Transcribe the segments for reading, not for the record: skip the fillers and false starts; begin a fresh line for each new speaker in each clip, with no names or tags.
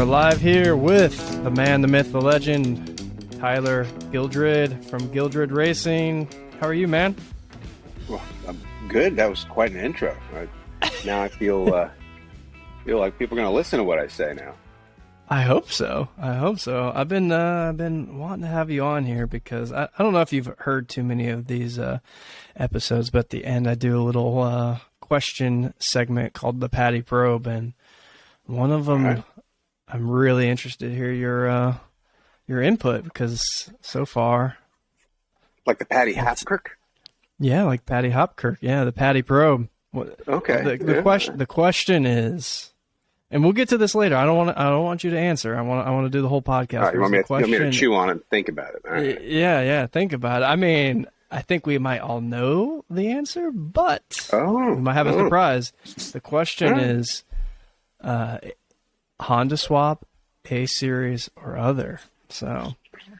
live here with the man, the myth, the legend, Tyler Gildred from Gildred Racing. How are you, man?
Well, I'm good. That was quite an intro. Now I feel like people are going to listen to what I say now.
I hope so. I've been wanting to have you on here because I don't know if you've heard too many of these episodes, but at the end I do a little question segment called the Patty Probe, and one of them, right. I'm really interested to hear your input because so far,
like the Patty Hopkirk.
Yeah, like Patty Hopkirk. Yeah, the Patty Probe.
Okay.
The question is, and we'll get to this later. I don't want you to answer. I want to do the whole podcast.
All right, you want me to chew on it and think about it? All right.
Yeah. Think about it. I mean, I think we might all know the answer, but we might have a surprise. The question is, Honda swap, A series, or other. So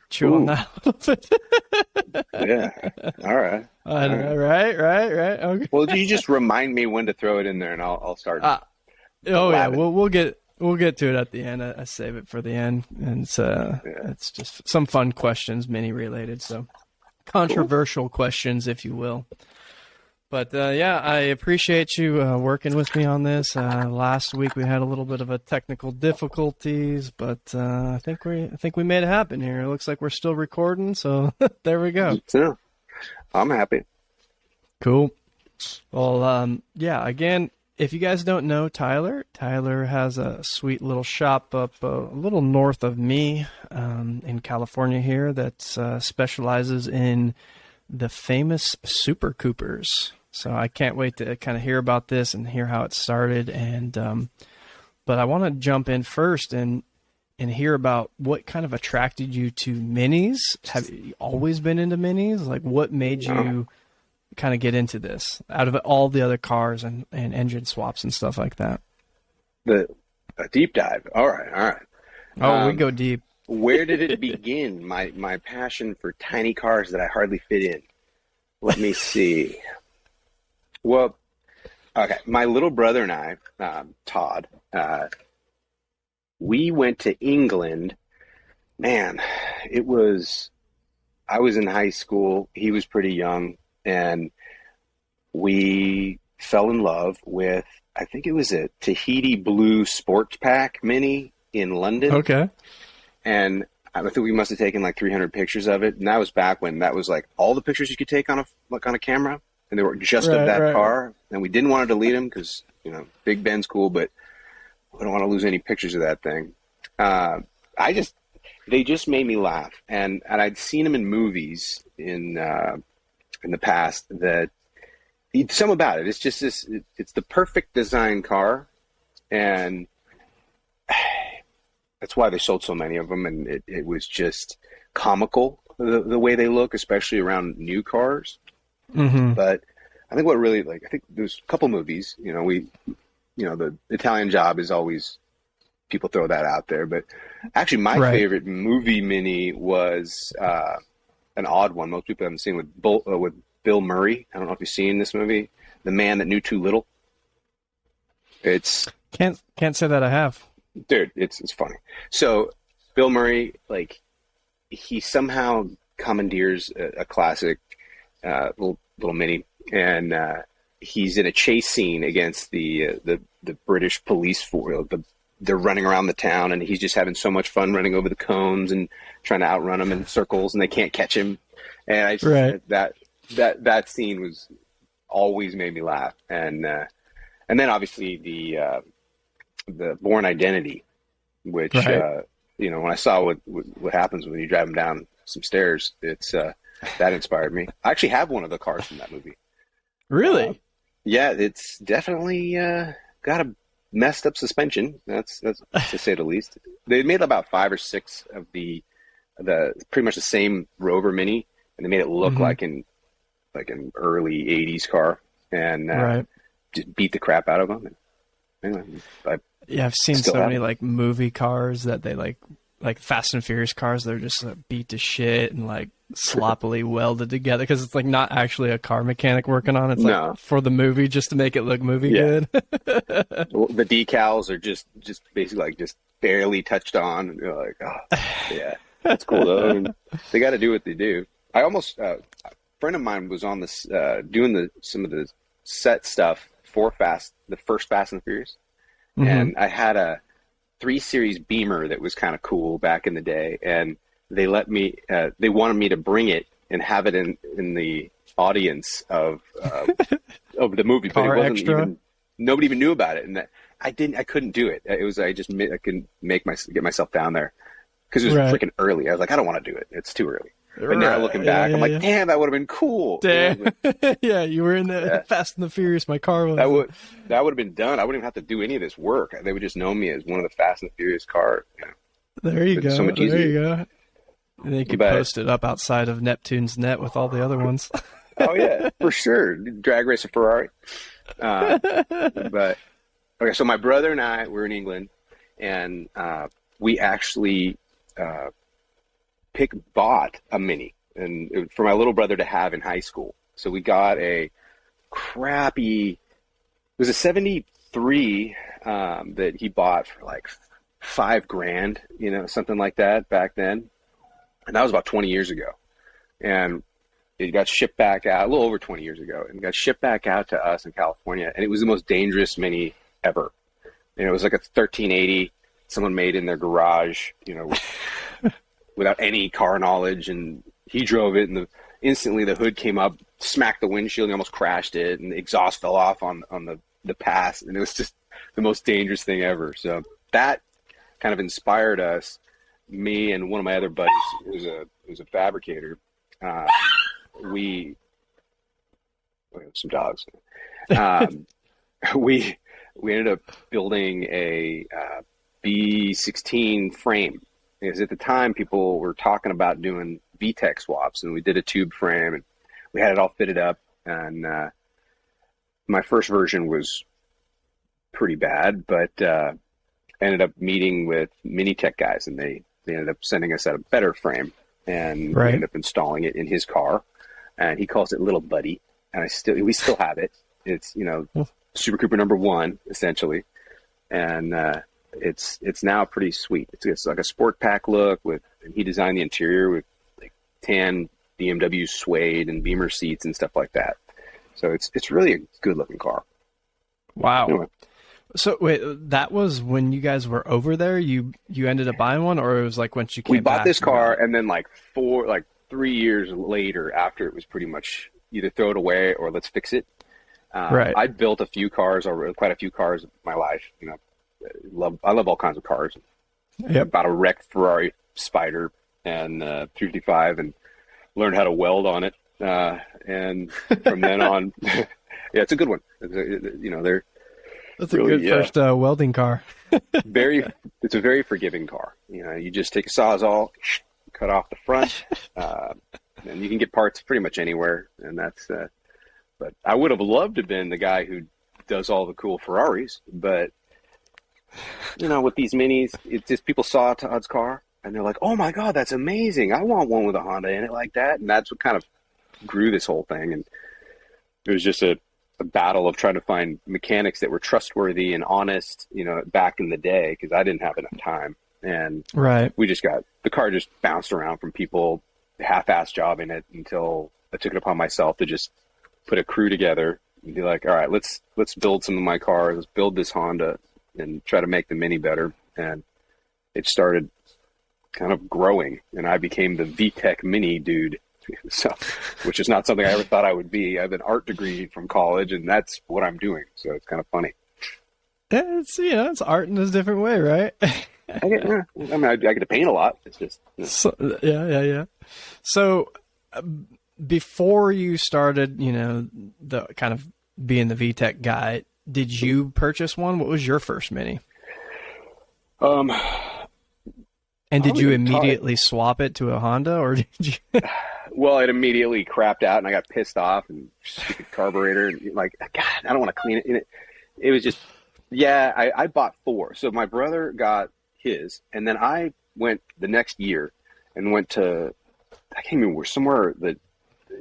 chew on that a little bit.
Yeah. All right.
Right. Okay.
Well, you just remind me when to throw it in there, and I'll start.
Yeah, we'll get to it at the end. I save it for the end, and it's just some fun questions, mini related, so controversial questions, if you will. But I appreciate you working with me on this. Last week we had a little bit of a technical difficulties, but I think we made it happen here. It looks like we're still recording, so there we go.
Yeah, I'm happy.
Cool. Well, again, if you guys don't know Tyler has a sweet little shop up a little north of me in California here that specializes in the famous Super Coopers. So I can't wait to kind of hear about this and hear how it started. And but I want to jump in first and hear about what kind of attracted you to minis. Have you always been into minis? Like, what made you kind of get into this out of all the other cars and engine swaps and stuff like that?
A deep dive. All right.
Oh, we go deep.
Where did it begin? My passion for tiny cars that I hardly fit in. Let me see. Well, okay. My little brother and I, Todd, we went to England. Man, I was in high school. He was pretty young. And we fell in love with, I think it was a Tahiti Blue Sports Pack Mini in London.
Okay.
And I think we must have taken like 300 pictures of it. And that was back when that was like all the pictures you could take on a camera. And they were just of that car. And we didn't want to delete them because, Big Ben's cool, but we don't want to lose any pictures of that thing. They just made me laugh. And I'd seen them in movies in the past that some about it. It's just it's the perfect design car. And that's why they sold so many of them. And it was just comical, the way they look, especially around new cars.
Mm-hmm.
But I think I think there's a couple movies, the Italian Job is always, people throw that out there. But actually my favorite movie mini was an odd one most people haven't seen with Bill Murray. I don't know if you've seen this movie, The Man That Knew Too Little. It's
can't say that I have.
Dude, it's funny. So Bill Murray, he somehow commandeers a classic little mini, and he's in a chase scene against the British police force. They're running around the town, and he's just having so much fun running over the cones and trying to outrun them in circles, and they can't catch him. And that scene was always made me laugh. And then obviously the Bourne Identity, which when I saw what happens when you drive them down some stairs, it's that inspired me. I actually have one of the cars from that movie.
Really?
Yeah, it's definitely got a messed up suspension. That's to say the least. They made about 5 or 6 of the pretty much the same Rover Mini, and they made it look like an early '80s car, and just beat the crap out of them. Anyway,
I've seen so many movie cars that they like Fast and Furious cars, they're just beat to shit and like sloppily welded together because it's like not actually a car mechanic working on it. It's
No.
like for the movie just to make it look movie good.
Well, the decals are just basically like just barely touched on. And you're like, oh, yeah, that's cool though. I mean, they got to do what they do. I almost a friend of mine was on this doing some of the set stuff for the first Fast and Furious, and I had a 3 Series Beamer that was kind of cool back in the day, and they let me. They wanted me to bring it and have it in the audience of the movie, but it wasn't
extra?
even. Nobody even knew about it, and that I couldn't do it. It was I couldn't get myself down there because it was freaking early. I was like, I don't want to do it. It's too early. But now looking back, I'm like, damn, that would have been cool.
Damn. Yeah, you were in the Fast and the Furious. My car was.
That would have been done. I wouldn't even have to do any of this work. They would just know me as one of the Fast and the Furious cars. You know.
There you go.
So much easier.
There you go. And they could post it up outside of Neptune's net with all the other ones.
Oh yeah, for sure. Drag race a Ferrari. But okay, so my brother and I were in England, and we actually bought a Mini, and for my little brother to have in high school. So we got a crappy. It was a '73 that he bought for like $5,000, you know, something like that back then, and that was about 20 years ago, and it got shipped back out a little over 20 years ago, and got shipped back out to us in California, and it was the most dangerous Mini ever. And it was like a 1380 someone made in their garage, you know, without any car knowledge, and he drove it, and instantly the hood came up, smacked the windshield, and almost crashed it, and the exhaust fell off on the pass, and it was just the most dangerous thing ever. So that kind of inspired us, me and one of my other buddies who was a fabricator. We have some dogs. We ended up building a B16 frame, because at the time people were talking about doing VTEC swaps, and we did a tube frame, and we had it all fitted up. And my first version was pretty bad, but ended up meeting with Minitech guys, and they ended up sending us out a better frame, and we ended up installing it in his car. And he calls it Little Buddy, and we still have it. It's, you know, Super Cooper #1 essentially, and it's now pretty sweet. It's like a sport pack look and he designed the interior with like tan BMW suede and Beamer seats and stuff like that. So it's really a good looking car.
Wow.
Anyway.
So wait, that was when you guys were over there? You ended up buying one, or it was like once you came
We bought
back
this car, and then like 3 years later, after it was pretty much either throw it away or let's fix it. I built a few cars, or quite a few cars in my life. You know, I love all kinds of cars.
Yep.
Bought a wrecked Ferrari Spider and 355, and learned how to weld on it. And from then on, yeah, it's a good one. You know,
that's a really good first welding car.
It's a very forgiving car. You know, you just take a Sawzall, cut off the front, and you can get parts pretty much anywhere. And that's. But I would have loved to have been the guy who does all the cool Ferraris. But you know, with these Minis, it's just people saw Todd's car and they're like, "Oh my God, that's amazing! I want one with a Honda in it like that." And that's what kind of grew this whole thing. And it was just a battle of trying to find mechanics that were trustworthy and honest, you know, back in the day, because I didn't have enough time. And we just the car just bounced around from people half-ass jobbing it until I took it upon myself to just put a crew together and be like, all right, let's build some of my cars, let's build this Honda and try to make the Mini better. And it started kind of growing, and I became the VTEC Mini dude. So, which is not something I ever thought I would be. I have an art degree from college, and that's what I'm doing. So it's kind of funny.
It's, you know, it's art in a different way, right?
I get to paint a lot. It's just, you know.
So, yeah. So before you started, you know, the kind of being the VTEC guy, did you purchase one? What was your first Mini? And did you immediately swap it to a Honda, or did you?
Well, it immediately crapped out, and I got pissed off, and stupid carburetor, and like, God, I don't want to clean it. It was just, I bought 4. So my brother got his, and then I went the next year and went to, I can't remember where, somewhere that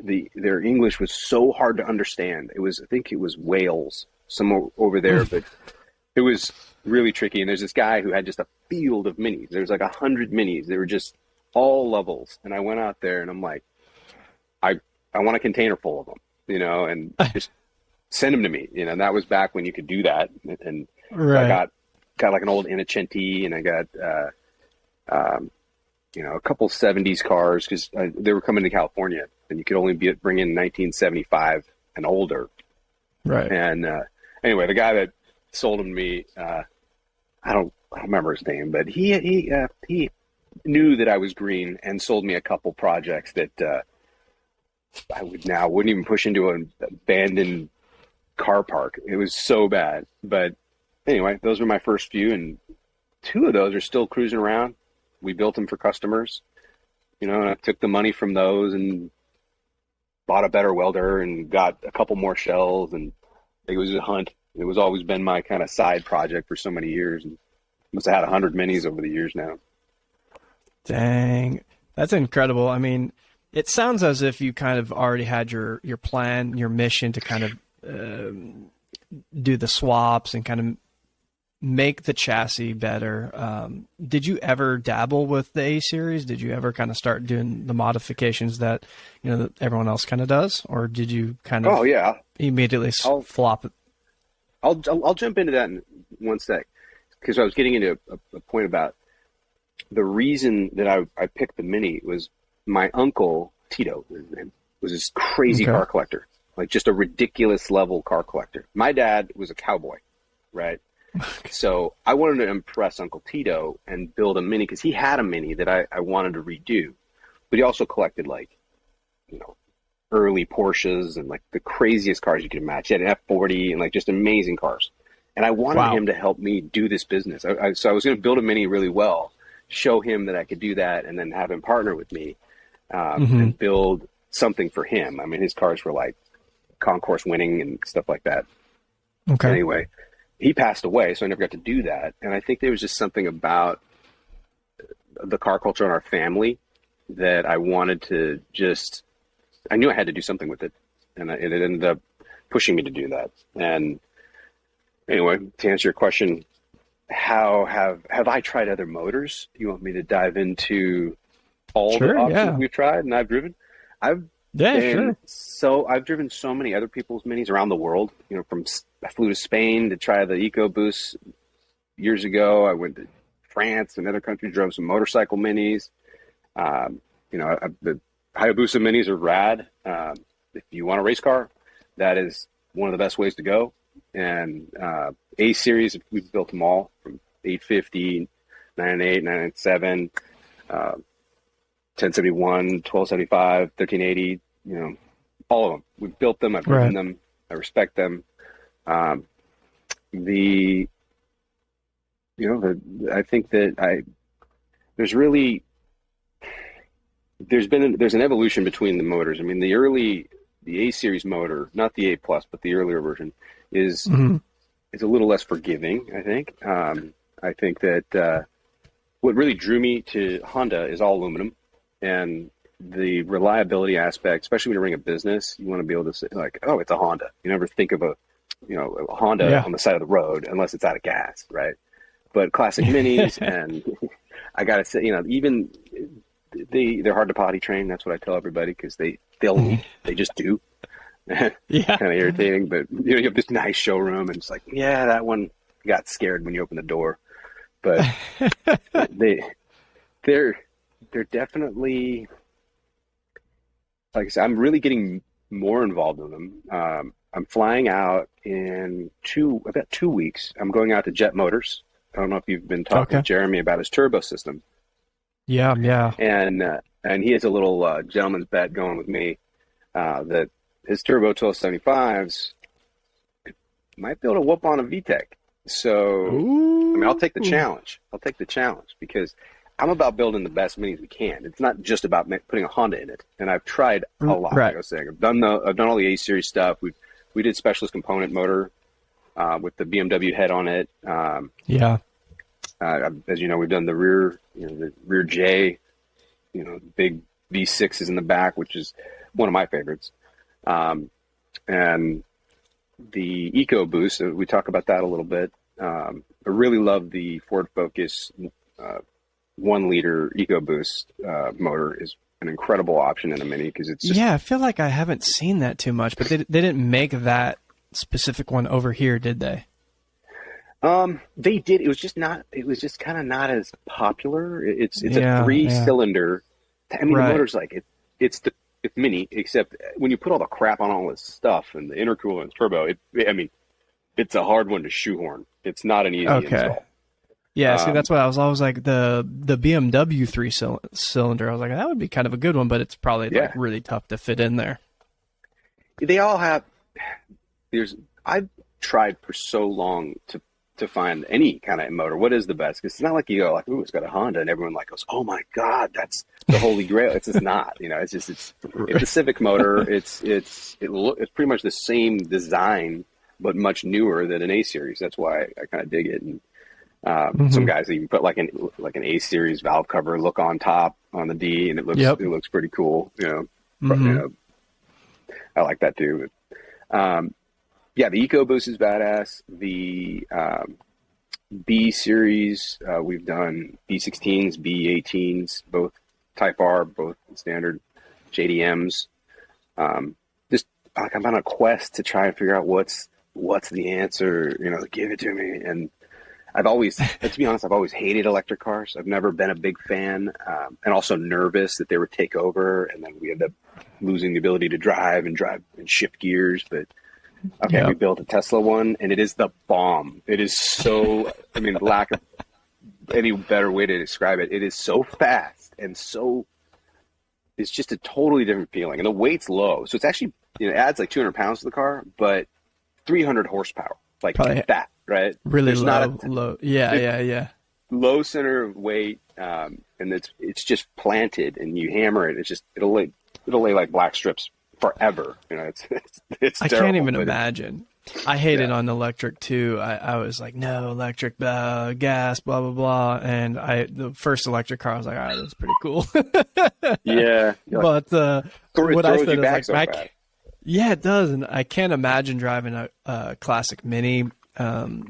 their English was so hard to understand. I think it was Wales, somewhere over there, but it was really tricky. And there's this guy who had just a field of minis. There was like 100 minis. They were just all levels. And I went out there and I'm like, I want a container full of them, and just send them to me. And that was back when you could do that. And
Right.
I got like an old Innocenti, and I got, a couple 70s cars because they were coming to California and you could only bring in 1975 and older.
Right.
And anyway, the guy that sold them to me, I don't remember his name, but he knew that I was green and sold me a couple projects that I wouldn't even push into an abandoned car park. It was so bad. But anyway, those were my first few, and 2 of those are still cruising around. We built them for customers, and I took the money from those and bought a better welder and got a couple more shells, and it was a hunt. It was always been my kind of side project for so many years, and must have had 100 minis over the years now.
Dang, that's incredible. I mean, it sounds as if you kind of already had your plan, your mission to kind of do the swaps and kind of make the chassis better. Did you ever dabble with the A series? Did you ever kind of start doing the modifications that that everyone else kind of does, or did you kind of?
Oh yeah,
immediately flop it?
I'll jump into that in one sec, because I was getting into a point about the reason that I picked the Mini was my uncle Tito was this crazy car collector, like just a ridiculous level car collector. My dad was a cowboy, right? So I wanted to impress Uncle Tito and build a Mini because he had a Mini that I wanted to redo, but he also collected early Porsches and like the craziest cars you could imagine. He had an F40 and like just amazing cars. And I wanted him to help me do this business. So I was going to build a Mini really well, show him that I could do that, and then have him partner with me and build something for him. I mean, his cars were like concourse winning and stuff like that.
Okay.
Anyway, he passed away, so I never got to do that. And I think there was just something about the car culture in our family that I wanted to I knew I had to do something with it. And it ended up pushing me to do that. And anyway, to answer your question, how have I tried other motors? You want me to dive into all the options we've tried and I've driven? So I've driven so many other people's Minis around the world. I flew to Spain to try the EcoBoost years ago. I went to France and other countries, drove some motorcycle Minis. The Hayabusa Minis are rad. If you want a race car, that is one of the best ways to go. And A series, we've built them all from 850, 998, 997, 1071, 1275, 1380, all of them. We've built them. I've driven them. I respect them. I think that there's an evolution between the motors. I mean, the A series motor, not the A plus, but the earlier version is a little less forgiving, I think. I think that what really drew me to Honda is all aluminum, and the reliability aspect, especially when you're running a business, you want to be able to say like, oh, it's a Honda. You never think of a Honda on the side of the road unless it's out of gas, right? But classic Minis, and I gotta say, even they're hard to potty train. That's what I tell everybody, because they'll leak. They just do. Kind of irritating, but you have this nice showroom, and it's like, yeah, that one got scared when you open the door. But they're definitely, like I said, I'm really getting more involved in them. I'm flying out in about 2 weeks. I'm going out to Jet Motors. I don't know if you've been talking with Jeremy about his turbo system.
Yeah.
And he has a little gentleman's bet going with me that his turbo 1275s might be able to whoop on a VTEC. So, I mean, I'll take the challenge. Because I'm about building the best Minis we can. It's not just about putting a Honda in it. And I've tried a lot. Like I was saying, I've done all the A series stuff. We did specialist component motor with the BMW head on it. As you know, we've done the rear, the rear J, big V6s in the back, which is one of my favorites. And the EcoBoost, we talk about that a little bit. I really love the Ford Focus 1 liter EcoBoost motor. Is an incredible option in a Mini because it's just,
I feel like I haven't seen that too much, but they didn't make that specific one over here, did they?
They did. It was just not. It was just kind of not as popular. It's a 3-cylinder. I mean, the motor's like it's Mini, except when you put all the crap on all this stuff and the intercooler and turbo, it's a hard one to shoehorn. It's not an easy install.
Yeah, see, that's what I was always like, the BMW 3-cylinder. I was like, that would be kind of a good one, but it's probably like really tough to fit in there.
They all have. I've tried for so long to find any kind of motor. What is the best? Because it's not like you go like, ooh, it's got a Honda, and everyone like goes, oh my God, that's the holy grail. It's just not. It's a Civic motor. It's pretty much the same design, but much newer than an A series. That's why I kind of dig it. And some guys even put like an A series valve cover look on top on the D, and it looks pretty cool. I like that too. But, the EcoBoost is badass. The B series, we've done B16s, B18s, both Type R, both standard JDMs. Just like I'm on a quest to try and figure out what's the answer. Give it to me. And to be honest, I've always hated electric cars. I've never been a big fan, and also nervous that they would take over, and then we end up losing the ability to drive and shift gears. But we built a Tesla one, and it is the bomb. It is so, lack of any better way to describe it. It is so fast and it's just a totally different feeling. And the weight's low. So it's actually, it adds like 200 pounds to the car, but 300 horsepower, like probably that, right?
Really There's low. Yeah.
Low center of weight. And it's just planted, and you hammer it. It's just, it'll lay like black strips forever. It's
I can't even imagine. I hate it on electric too. I was like, no, electric, gas, blah blah blah. And the first electric car, I was like, all right, that's pretty cool.
Yeah,
but what I said is like,
yeah,
it does, and I can't imagine driving a classic Mini.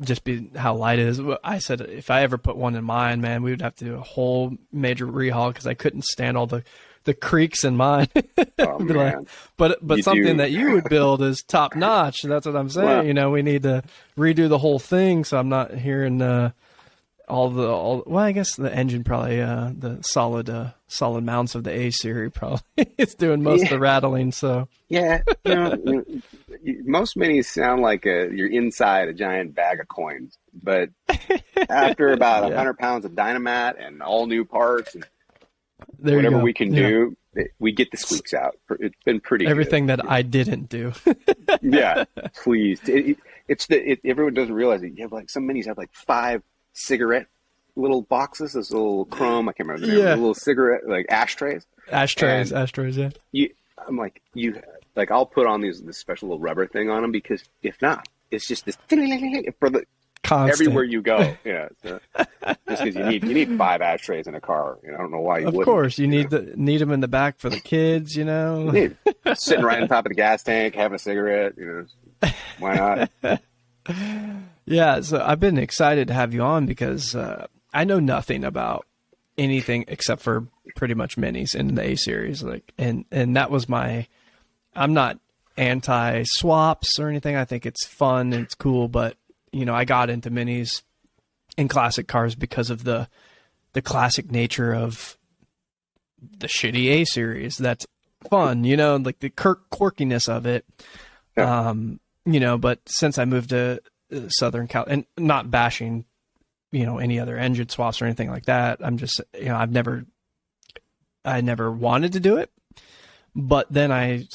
Just be how light it is. I said if I ever put one in mine, man, we would have to do a whole major rehaul because I couldn't stand all the creaks in mine.
Oh, man.
But something that you would build is top notch. That's what I'm saying. Well, we need to redo the whole thing, so I'm not hearing well, I guess the engine probably the solid mounts of the A series probably it's doing most of the rattling. So
most Minis sound like you're inside a giant bag of coins, but after about 100 pounds of dynamat and all new parts and whatever we can do, we get the squeaks out. It's been pretty
everything
good.
That I didn't do.
Yeah, please. Everyone doesn't realize it. You have like some Minis have like 5 cigarette little boxes, this little chrome, I can't remember the name, little cigarette like ashtrays.
Ashtrays, yeah.
I'll put on this special little rubber thing on them because if not, it's just this for the constant. Everywhere you go. Yeah, so, just because you need 5 ashtrays in a car. I don't know why you wouldn't.
Of course, you need them in the back for the kids.
Sitting right on top of the gas tank, having a cigarette. Why not?
Yeah, so I've been excited to have you on because I know nothing about anything except for pretty much Minis in the A series. And that was I'm not anti swaps or anything. I think it's fun and it's cool, but I got into Minis and classic cars because of the classic nature of the shitty A series. That's fun, like the quirkiness of it. Yeah. But since I moved to Southern Cal, and not bashing, any other engine swaps or anything like that. I'm just, I never wanted to do it, but then I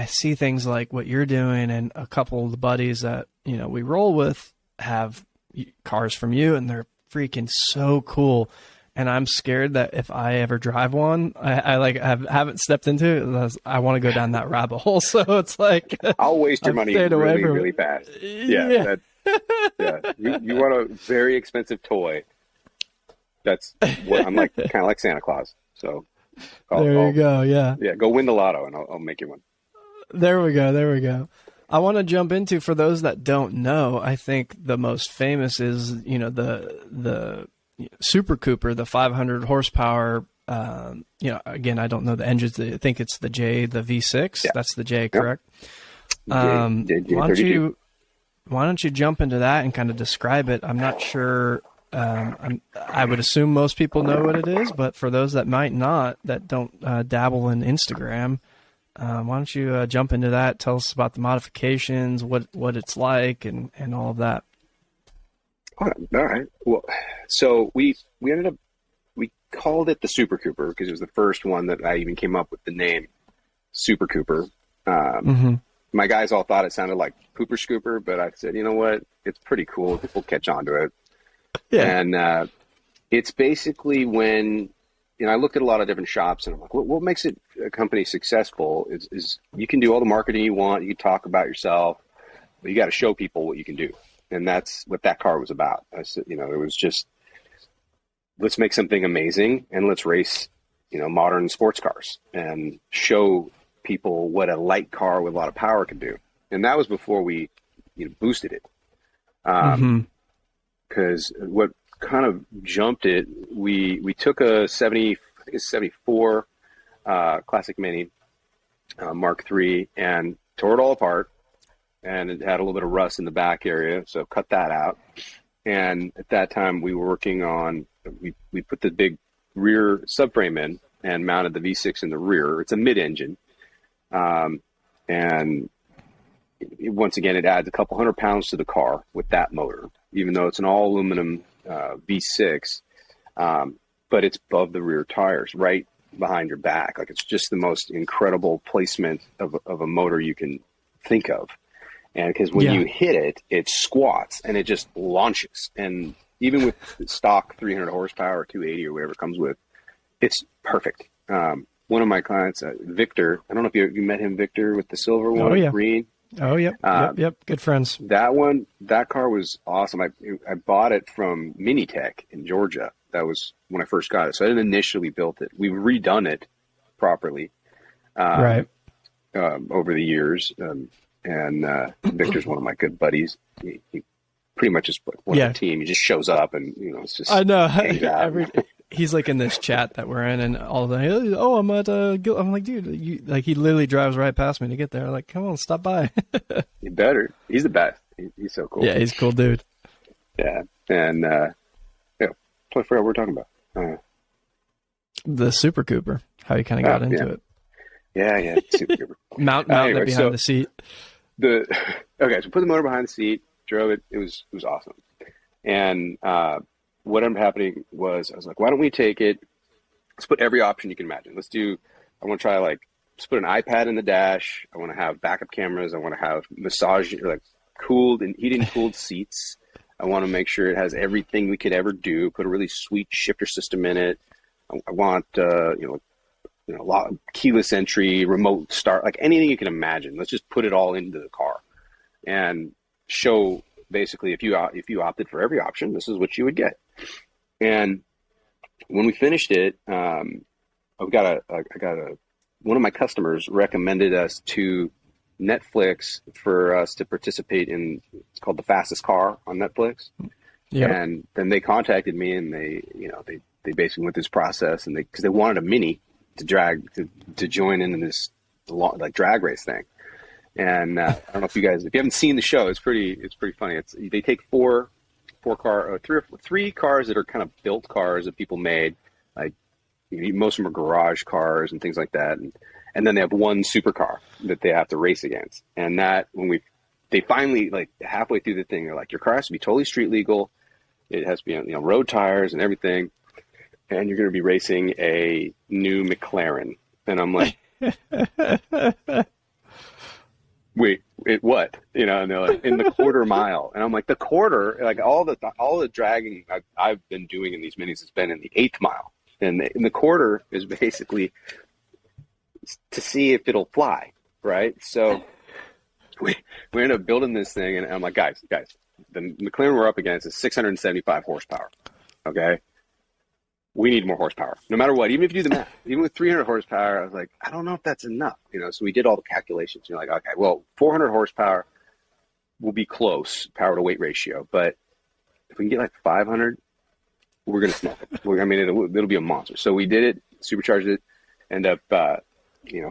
see things like what you're doing, and a couple of the buddies that we roll with have cars from you, and they're freaking so cool. And I'm scared that if I ever drive one, I haven't stepped into it. I want to go down that rabbit hole. So it's like
I'll waste your money really fast. Yeah. You want a very expensive toy, That's what I'm like, kind of like Santa Claus. So
There you go. Yeah.
yeah, go win the lotto and I'll make you one.
There we go. There we go. I want to jump into, for those that don't know, I think the most famous is, the Super Cooper, the 500 horsepower. Again, I don't know the engines. I think it's the V6.
Yeah.
That's the J,
Yep.
correct?
J32.
Why don't you jump into that and kind of describe it? I'm not sure. I would assume most people know what it is, but for those that might not, that don't dabble in Instagram, why don't you jump into that? Tell us about the modifications, what it's like, and all of that.
All right. Well, so we ended up, we called it the Super Cooper because it was the first one that I even came up with the name Super Cooper. My guys all thought it sounded like Pooper Scooper, but I said, you know what? It's pretty cool. People catch on to it.
Yeah.
And it's basically when, I looked at a lot of different shops and I'm like, what makes a company successful is you can do all the marketing you want. You can talk about yourself, but you got to show people what you can do. And that's what that car was about. I said, it was just, let's make something amazing and let's race, modern sports cars and show people what a light car with a lot of power can do. And that was before we boosted it. Because what kind of jumped it, we took a 74 Classic Mini Mark III and tore it all apart, and it had a little bit of rust in the back area, so cut that out. And at that time we were working on, we put the big rear subframe in and mounted the V6 in the rear. It's a mid-engine, and once again it adds a couple 100 pounds to the car with that motor, even though it's an all aluminum V6, but it's above the rear tires, right behind your back. Like, it's just the most incredible placement of a motor you can think of. And because when you hit it, it squats and it just launches. And even with stock 300 horsepower or 280 or whatever it comes with, it's perfect. One of my clients, Victor, I don't know if you met him, Victor, with the silver one, green.
Oh, yep. Good friends.
That car was awesome. I bought it from Minitech in Georgia. That was when I first got it. So I didn't initially built it. We've redone it properly over the years. And Victor's one of my good buddies. He pretty much is one of the team. He just shows up and, it's just.
I know. He's like in this chat that we're in, and all the, I'm at I'm like, dude, he literally drives right past me to get there. I'm like, come on, stop by.
You better. He's the best. He's so cool.
Yeah, he's a cool dude.
Yeah, and I forgot what we're talking about.
The Super Cooper. How you kind of got into it.
Yeah, Super Cooper.
Mounting it behind the seat.
So put the motor behind the seat, drove it. It was awesome, and. What ended up happening was I was like, why don't we take it? Let's put every option you can imagine. I want to try let's put an iPad in the dash. I want to have backup cameras. I want to have massage, cooled and heated and cooled seats. I want to make sure it has everything we could ever do. Put a really sweet shifter system in it. I want, keyless entry, remote start, anything you can imagine. Let's just put it all into the car and show basically if you opted for every option, this is what you would get. And when we finished it, one of my customers recommended us to Netflix for us to participate in, it's called The Fastest Car on Netflix. Yep. And then they contacted me and they basically went through this process, and because they wanted a Mini to join in this drag race thing. And I don't know if you haven't seen the show, it's pretty funny. They take three cars that are kind of built cars that people made, most of them are garage cars and things like that, and then they have one supercar that they have to race against. And that they finally, halfway through the thing, they're like, your car has to be totally street legal, it has to be on road tires and everything, and you're going to be racing a new McLaren. And I'm like. Wait, what? And they're like, in the quarter mile. And I'm like, the quarter, all the dragging I've been doing in these minis has been in the 8th mile. And the quarter is basically to see if it'll fly, right? So we end up building this thing, and I'm like, guys, the McLaren we're up against is 675 horsepower, okay? we need more horsepower, no matter what. Even if you do the math, even with 300 horsepower, I was like, I don't know if that's enough. So we did all the calculations. You're like, okay, well, 400 horsepower will be close power to weight ratio, but if we can get like 500, we're gonna smoke it. I mean, it'll be a monster. So we did it, supercharged it, end up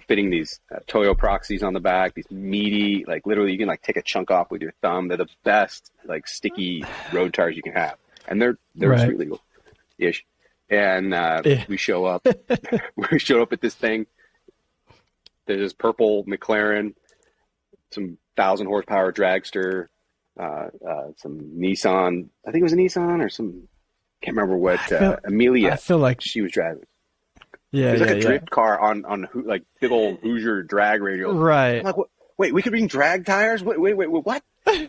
fitting these Toyo proxies on the back, these meaty, like literally you can like take a chunk off with your thumb. They're the best like sticky road tires you can have, and they're
Right.
street legal ish. And we show up, we showed up at this thing. There's this purple McLaren, some 1,000 horsepower dragster, some Nissan. I think it was a Nissan or some. Can't remember what Amelia.
I feel like
she was driving.
Yeah,
It was like a drift car on like big old Hoosier drag radial.
Right.
I'm like, wait, we could bring drag tires? Wait, what?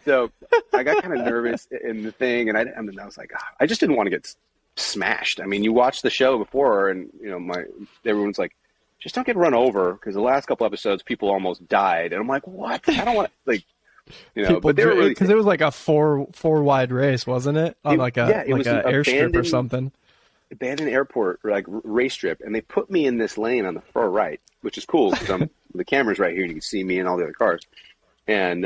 So I got kind of nervous in the thing, and I was like, I just didn't want to get smashed. I mean, you watched the show before, and everyone's like, just don't get run over, because the last couple episodes people almost died, and I'm like, what? I don't want to like. But they were really,
because it was like a four wide race, wasn't it? On like a airstrip or something.
Abandoned airport or like race strip, and they put me in this lane on the far right, which is cool because the camera's right here and you can see me and all the other cars. And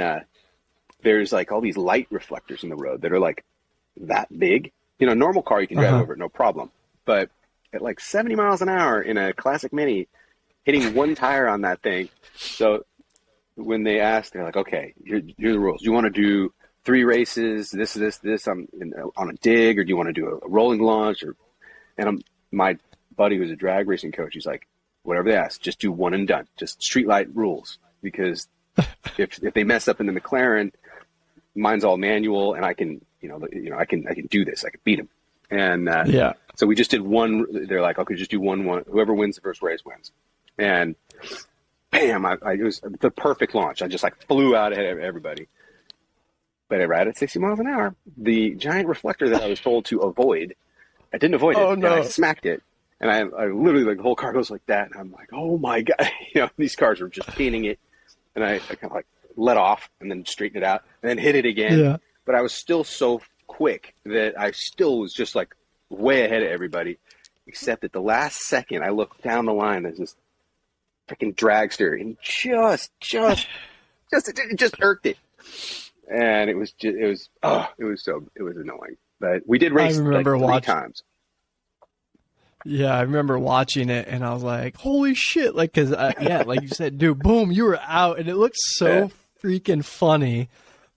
there's like all these light reflectors in the road that are like that big. Normal car you can drive over it, no problem. But at like 70 miles an hour in a classic Mini, hitting one tire on that thing. So when they asked, they're like, okay, here are the rules. Do you want to do 3 races, this on a dig, or do you want to do a rolling launch? And my buddy who's a drag racing coach, he's like, whatever they ask, just do one and done. Just street light rules, because if they mess up in the McLaren, mine's all manual, and I can I can do this. I can beat them. And so we just did one. They're like, okay, just do one. Whoever wins the first race wins. And bam! It was the perfect launch. I just like flew out ahead of everybody. But I ran at 60 miles an hour. The giant reflector that I was told to avoid, I didn't avoid it.
Oh, no.
And I smacked it. And I literally, like, the whole car goes like that. And I'm like, oh my God. These cars are just painting it. And I kind of like let off and then straightened it out and then hit it again.
Yeah.
But I was still so quick that I still was just like way ahead of everybody. Except at the last second, I looked down the line. There's this freaking dragster. And it just irked it. And it was annoying. But we did race like 3 times.
Yeah, I remember watching it, and I was like, "Holy shit!" Like, because like you said, dude, boom, you were out, and it looked so freaking funny.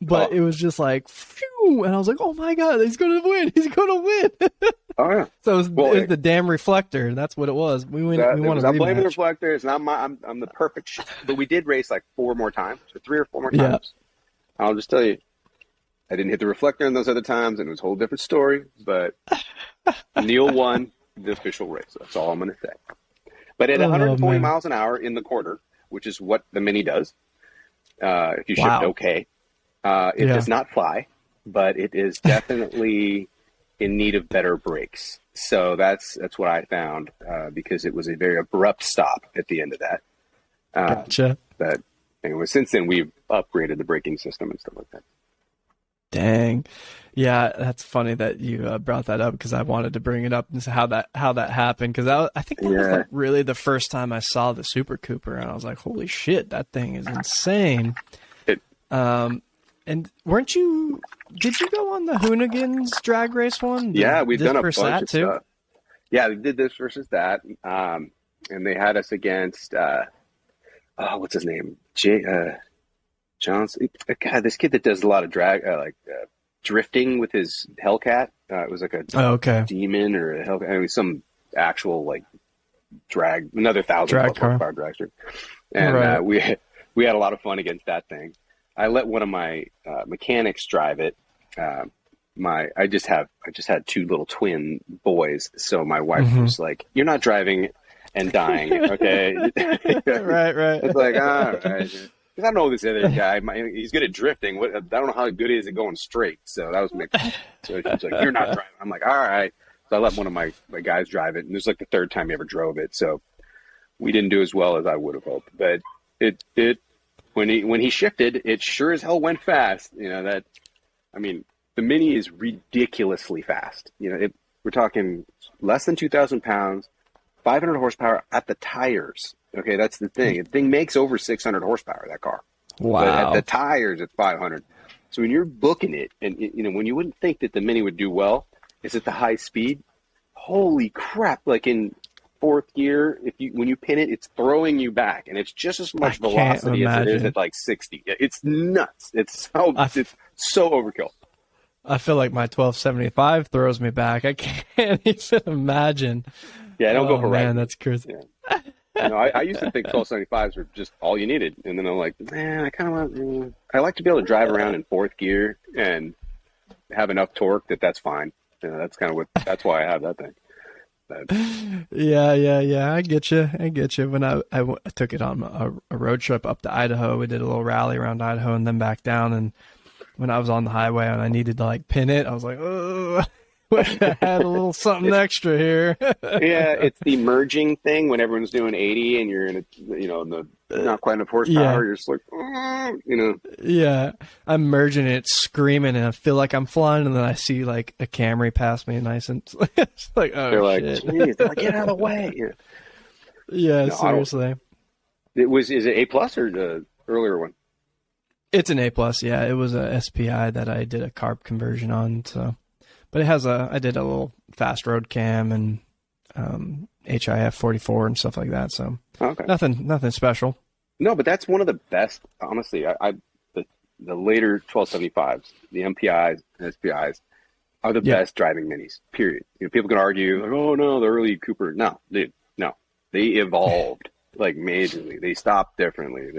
But it was just like, phew, and I was like, "Oh my God, he's gonna win! He's gonna win!"
Oh yeah.
So it was the damn reflector. That's what it was. We won a rematch.
I'm blaming the reflector. It's not I'm the perfect. But we did race like 4 more times, or 3 or 4 more times. I'll just tell you, I didn't hit the reflector in those other times, and it was a whole different story. But Neil won the official race. That's all I'm going to say. But at 120 miles an hour in the quarter, which is what the Mini does, if you shift okay, it does not fly, but it is definitely in need of better brakes. So that's what I found, because it was a very abrupt stop at the end of that.
Gotcha.
But anyway, since then we've upgraded the braking system and stuff like that.
Dang. Yeah, that's funny that you brought that up, because I wanted to bring it up and how that happened, because I think that was like really the first time I saw the Super Cooper, and I was like, holy shit, that thing is insane. And did you go on the Hoonigans drag race one?
Yeah, we've done a bunch
that
of
too?
stuff. Yeah, we did this versus that. And they had us against what's his name? Johnson. God, this kid that does a lot of drag, drifting with his Hellcat. It was like a demon or a Hellcat. I mean, some actual like drag, another 1,000 horsepower dragster. And we had a lot of fun against that thing. I let one of my mechanics drive it. I just had 2 little twin boys, so my wife was like, "You're not driving and dying, okay?"
Right.
It's like, all right. Because I know this other guy, he's good at drifting. I don't know how good he is at going straight. So that was my. So he's like, "You're not driving." I'm like, "All right." So I let one of my guys drive it, and it was like the 3rd time he ever drove it. So we didn't do as well as I would have hoped, but it when he shifted, it sure as hell went fast. The Mini is ridiculously fast. We're talking less than 2,000 pounds, 500 horsepower at the tires. Okay, that's the thing. The thing makes over 600 horsepower, that car.
Wow.
But at the tires, it's 500. So when you're booking it, and you know, when you wouldn't think that the Mini would do well, is at the high speed. Holy crap! Like in fourth gear, when you pin it, it's throwing you back, and it's just as much velocity as it is at like 60. It's nuts. It's so overkill.
I feel like my 1275 throws me back. I can't even imagine.
Yeah, I don't go for right.
Man, that's crazy.
Yeah. You know, I used to think 1275s were just all you needed, and then I'm like, man, I kind of want. I like to be able to drive around in fourth gear and have enough torque that's fine. You know, that's why I have that thing. But,
yeah. I get you. When I took it on a road trip up to Idaho, we did a little rally around Idaho and then back down. And when I was on the highway and I needed to like pin it, I was like, oh, wish I had a little something extra here.
Yeah, it's the merging thing when everyone's doing 80 and you're in not quite enough horsepower.
Yeah.
You're just like, you know.
Yeah, I'm merging it, screaming, and I feel like I'm flying, and then I see like a Camry pass me, nice and it's like, oh,
they're like,
shit.
geez, they're like, get out of the way.
Yeah,
No,
seriously.
Is it A plus or the earlier one?
It's an A plus. Yeah, it was a SPI that I did a carb conversion on. So, but it has I did a little fast road cam and HIF 44 and stuff like that. So
Okay.
nothing special.
No, but that's one of the best. Honestly, the later 1275s, the MPIs and SPIs are the best driving minis. Period. You know, people can argue, like, oh no, the early Cooper. No, dude, no, they evolved like majorly. They stopped differently.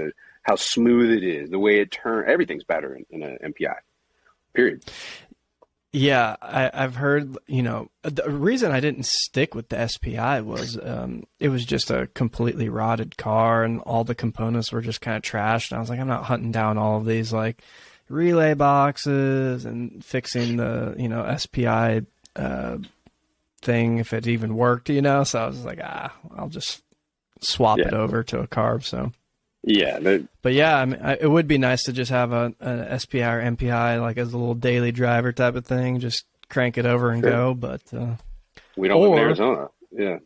How smooth it is, the way it turns, everything's better in an MPI. Period.
Yeah, I've heard, you know, the reason I didn't stick with the SPI was it was just a completely rotted car and all the components were just kind of trashed. And I was like, I'm not hunting down all of these like relay boxes and fixing the, you know, SPI thing if it even worked, you know. So I was like, I'll just swap it over to a carb. So.
Yeah,
but yeah, I mean, it would be nice to just have an SPI or MPI like as a little daily driver type of thing. Just crank it over and go. But
we don't live in Arizona. Yeah,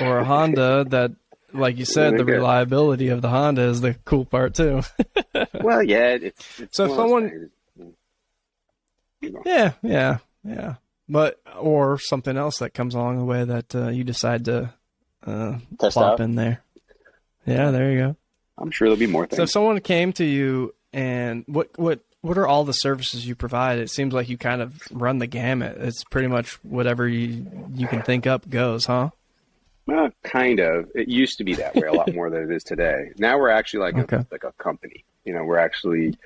or a Honda that, like you said, the reliability of the Honda is the cool part too.
Well, yeah, it's
so if someone, yeah, but or something else that comes along the way that you decide to plop in there. Yeah, there you go.
I'm sure there'll be more things.
So if someone came to you and what are all the services you provide? It seems like you kind of run the gamut. It's pretty much whatever you can think up goes, huh?
Well, kind of. It used to be that way a lot more than it is today. Now we're actually like a company. You know, we're actually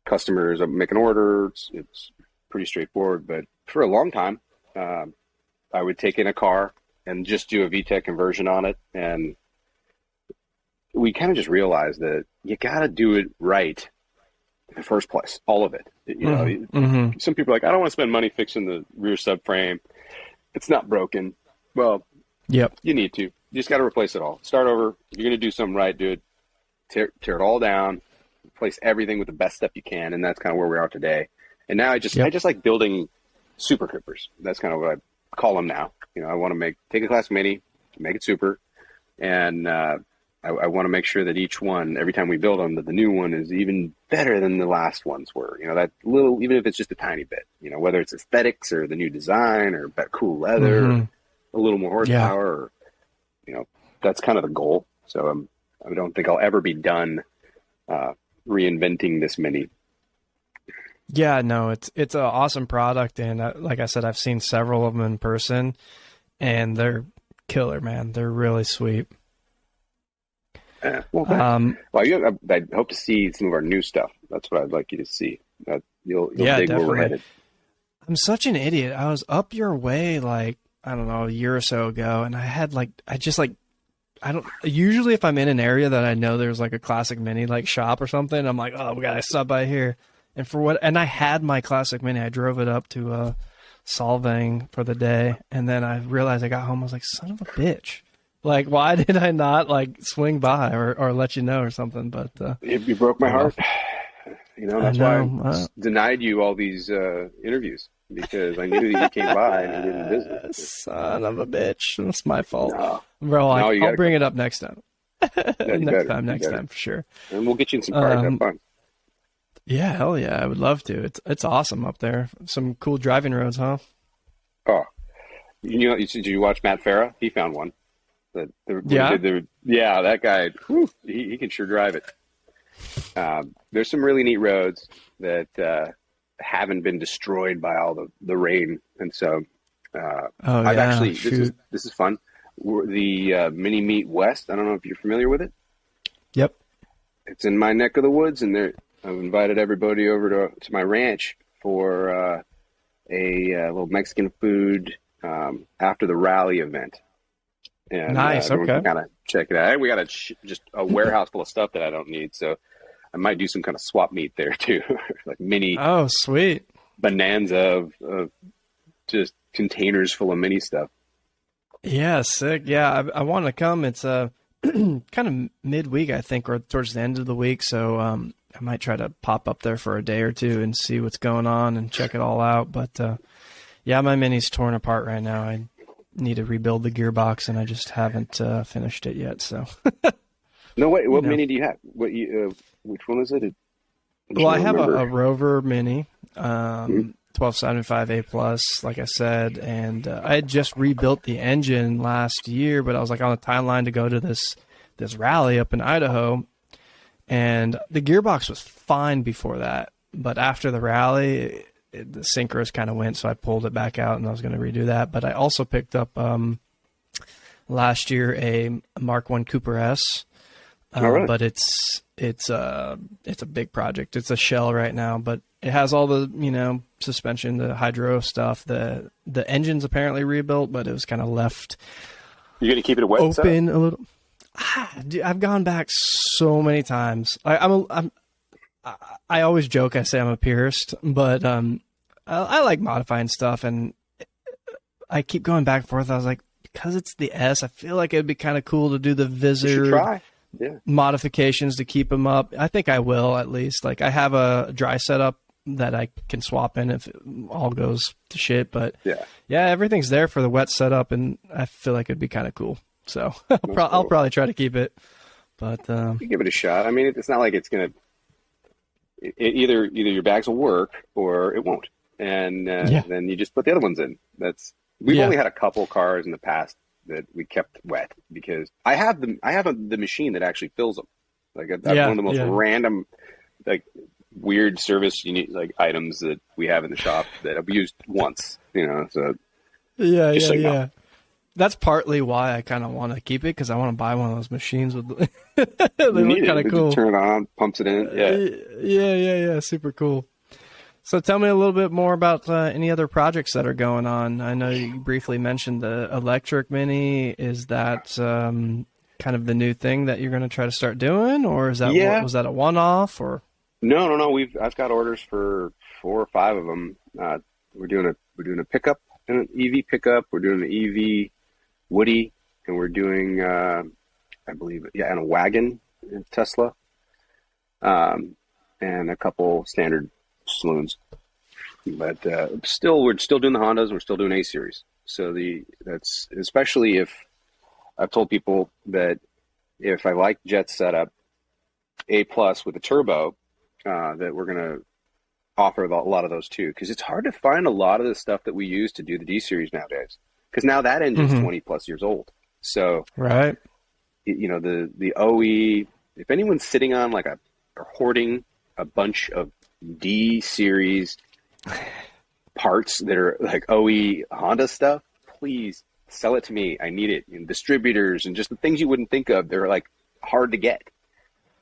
customers make an order. It's pretty straightforward. But for a long time, I would take in a car and just do a VTEC conversion on it, and we kind of just realized that you got to do it right in the first place, all of it. You know, some people are like, I don't want to spend money fixing the rear subframe. It's not broken. Well, you need to. You just got to replace it all. Start over. If you're going to do something right, do it. Tear it all down. Replace everything with the best stuff you can, and that's kind of where we are today. And now I just like building Super Coopers. That's kind of what I call them now. You know, I want to take a Classic Mini, make it super, and I want to make sure that each one, every time we build them, that the new one is even better than the last ones were. You know, that little, even if it's just a tiny bit, you know, whether it's aesthetics or the new design or cool leather, or a little more horsepower, or, you know, that's kind of the goal. So I don't think I'll ever be done reinventing this Mini.
Yeah, no, it's an awesome product. And like I said, I've seen several of them in person and they're killer, man. They're really sweet.
Well, I hope to see some of our new stuff. That's what I'd like you to see. You'll dig
definitely.
where we're headed.
I'm such an idiot. I was up your way, like, I don't know, a year or so ago, and usually if I'm in an area that I know there's like a Classic Mini like shop or something, I'm like, oh, we gotta stop by here. And I had my Classic Mini. I drove it up to Solvang for the day, and then I realized I got home. I was like, son of a bitch. Like, why did I not like swing by or let you know or something? But
you broke my heart. You know, that's why I denied you all these interviews. because I knew that you came by and you didn't visit.
Son of a bitch. That's my fault.
No,
Bro,
no, you
I'll
got to
bring
come.
it up next time.
Yeah, you better. You
Next
better.
time for sure.
And we'll get you in some cars. Have fun.
Yeah, hell yeah. I would love to. It's awesome up there. Some cool driving roads, huh?
Oh, did you watch Matt Farah? He found one. When he
Yeah.
did yeah, that guy, whew, he can sure drive it. There's some really neat roads that haven't been destroyed by all the rain, and so
Oh
I've
yeah.
actually
Shoot.
this is fun. The Mini Meet West. I don't know if you're familiar with it.
Yep.
It's in my neck of the woods, and I've invited everybody over to my ranch for a little Mexican food after the rally event. And
Nice.
everyone can
Okay.
kind of check it out. We got just a warehouse full of stuff that I don't need, so I might do some kind of swap meet there too, like mini
Oh, sweet.
bonanza of just containers full of mini stuff.
Yeah, sick. Yeah, I want to come. It's kind of midweek, I think, or towards the end of the week. So I might try to pop up there for a day or two and see what's going on and check it all out. But yeah, my Mini's torn apart right now. I need to rebuild the gearbox, and I just haven't finished it yet. So,
No, wait,
you
what
know.
mini do you have? Which one is it? I'm
Well, I
trying to
have
remember.
a Rover Mini,
Mhm.
1275 A plus, like I said, and I had just rebuilt the engine last year, but I was like on a timeline to go to this rally up in Idaho, and the gearbox was fine before that, but after the rally, the synchros kind of went, so I pulled it back out, and I was going to redo that. But I also picked up last year a Mark One Cooper S.
Oh, really?
But it's a big project. It's a shell right now, but it has all the suspension, the hydro stuff. The engine's apparently rebuilt, but it was kind of left
You're gonna keep it a wet setup?
open a little. Dude, I've gone back so many times. I always joke. I say I'm a purist, but I like modifying stuff, and I keep going back and forth. I was like, because it's the S, I feel like it'd be kind of cool to do the
You should
visor
try. Yeah.
modifications to keep them up. I think I will, at least. Like, I have a dry setup that I can swap in if it all goes to shit. But
Yeah.
yeah, everything's there for the wet setup, and I feel like it'd be kind of cool. So I'll
cool.
probably try to keep it. But
You give it a shot. I mean, it's not like it's gonna. Either your bags will work or it won't, and
yeah,
then you just put the other ones in. We've
yeah,
only had a couple cars in the past that we kept wet because I have the machine that actually fills them. Like I have one of the most
yeah,
random, like weird service unique like items that we have in the shop that I've used once. So
yeah,
just
yeah,
so you know.
yeah. That's partly why I kind of want to keep it, because I want to buy one of those machines with. They
You
look
need
kind
it.
of cool.
Just turn it on, pumps it in. Yeah.
Yeah. Super cool. So tell me a little bit more about any other projects that are going on. I know you briefly mentioned the electric Mini. Is that kind of the new thing that you're going to try to start doing, or is that
Yeah.
was that a one-off? Or
No. I've got orders for 4 or 5 of them. We're doing a pickup, an EV pickup. We're doing an EV Woody, and we're doing, I believe, and a wagon, Tesla, and a couple standard saloons. But we're still doing the Hondas. We're still doing A series. So that's especially if I've told people that if I like Jet setup, A plus with a turbo, that we're gonna offer a lot of those too, because it's hard to find a lot of the stuff that we use to do the D series nowadays. Because now that engine's 20 plus years old. So
right?
the OE. If anyone's sitting on or hoarding a bunch of D series parts that are like OE Honda stuff, please sell it to me. I need it. Distributors and just the things you wouldn't think of. They're like hard to get.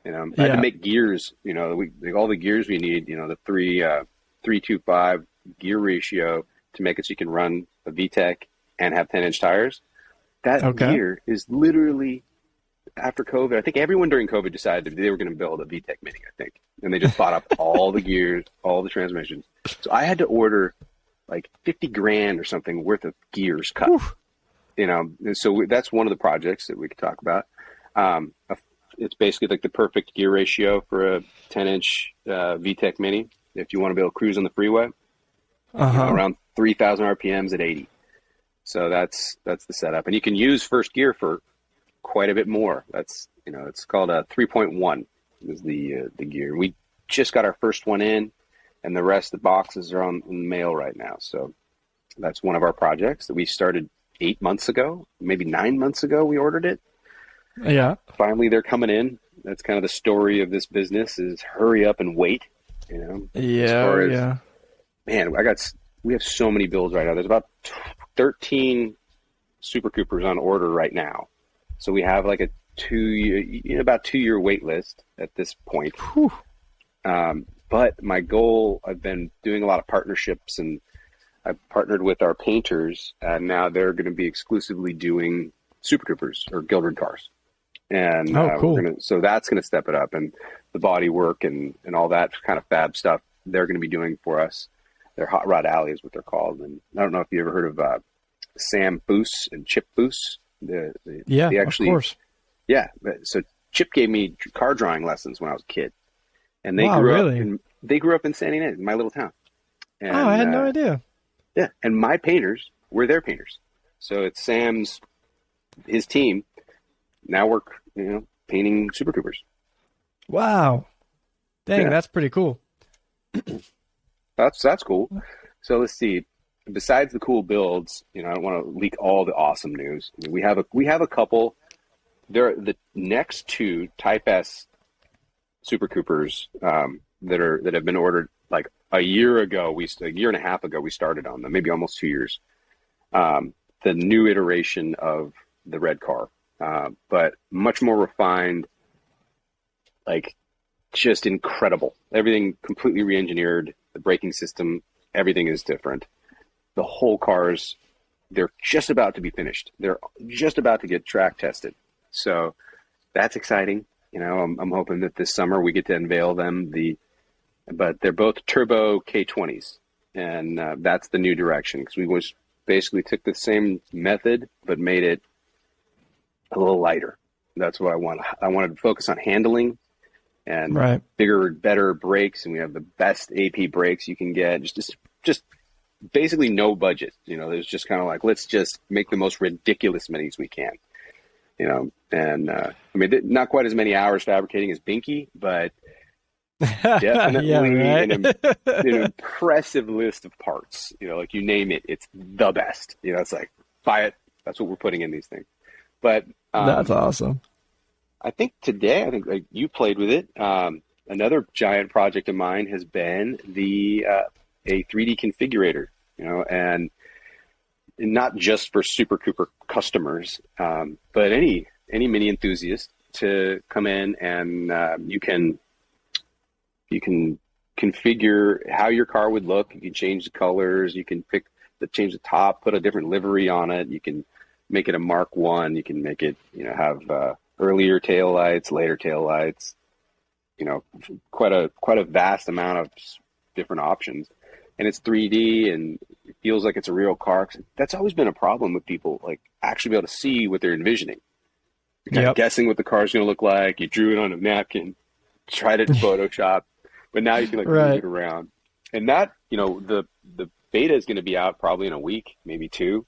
I had to
Yeah.
make gears. All the gears we need. The 3.25 gear ratio to make it so you can run a VTEC and have 10-inch tires. That
Okay.
gear is literally after COVID. I think everyone during COVID decided they were going to build a VTEC Mini. I think, and they just bought up all the gears, all the transmissions. So I had to order like 50 grand or something worth of gears cut.
Oof.
And so that's one of the projects that we could talk about. It's basically like the perfect gear ratio for a 10-inch VTEC Mini if you want to be able to cruise on the freeway.
Uh-huh.
around 3,000 RPMs at 80. So that's the setup, and you can use first gear for quite a bit more. That's it's called a 3.1 is the gear. We just got our first one in, and the rest of the boxes are in the mail right now. So that's one of our projects that we started 8 months ago, maybe 9 months ago. We ordered it.
Yeah.
Finally, they're coming in. That's kind of the story of this business: is hurry up and wait. As
Yeah.
far as
Yeah.
man, we have so many builds right now. There's about 13 Super Coopers on order right now. So we have like a about 2 year wait list at this point.
Whew.
But my goal, I've been doing a lot of partnerships, and I've partnered with our painters, and now they're going to be exclusively doing Super Coopers or Gildred cars. And
Cool.
so that's going to step it up, and the body work and all that kind of fab stuff they're going to be doing for us. They're Hot Rod Alley is what they're called. And I don't know if you ever heard of Sam Boos and Chip Boos.
Yeah,
they actually,
of course.
Yeah. So Chip gave me car drawing lessons when I was a kid, and
Wow, really?
they grew up in San Ynez, my little town. And,
Oh, I had no idea.
Yeah, and my painters were their painters. So it's his team. Now we're painting Super Coopers.
Wow. Dang,
Yeah.
that's pretty cool.
That's cool. So let's see. Besides the cool builds, I don't want to leak all the awesome news. I mean, we have a couple. There, the next two Type S Super Coopers that have been ordered like a year and a half ago. We started on them, maybe almost 2 years. The new iteration of the red car, but much more refined, like just incredible. Everything completely re-engineered. The braking system, everything is different. The whole they're just about to be finished. They're just about to get track tested. So that's exciting. I'm hoping that this summer we get to unveil them. But they're both turbo K20s, and that's the new direction, because we basically took the same method but made it a little lighter. That's what I want. I wanted to focus on handling and
Right.
bigger, better brakes, and we have the best AP brakes you can get. Just basically no budget. There's just kind of like, let's just make the most ridiculous minis we can. And I mean, not quite as many hours fabricating as Binky, but definitely
Yeah, right.
an impressive list of parts. Like you name it, it's the best. It's like, buy it. That's what we're putting in these things. But
That's awesome.
I think like you played with it. Another giant project of mine has been a 3D configurator, and not just for Super Cooper customers, but any mini enthusiast to come in, and you can configure how your car would look. You can change the colors. You can change the top, put a different livery on it. You can make it a Mark 1. You can make it, have earlier taillights, later taillights. Quite a vast amount of different options, and it's 3D and it feels like it's a real car. That's always been a problem with people, like actually be able to see what they're envisioning. You're kind of guessing what the car's going to look like. You drew it on a napkin, tried it in Photoshop, but now you can move it around. And that, the beta is going to be out probably in a week, maybe 2.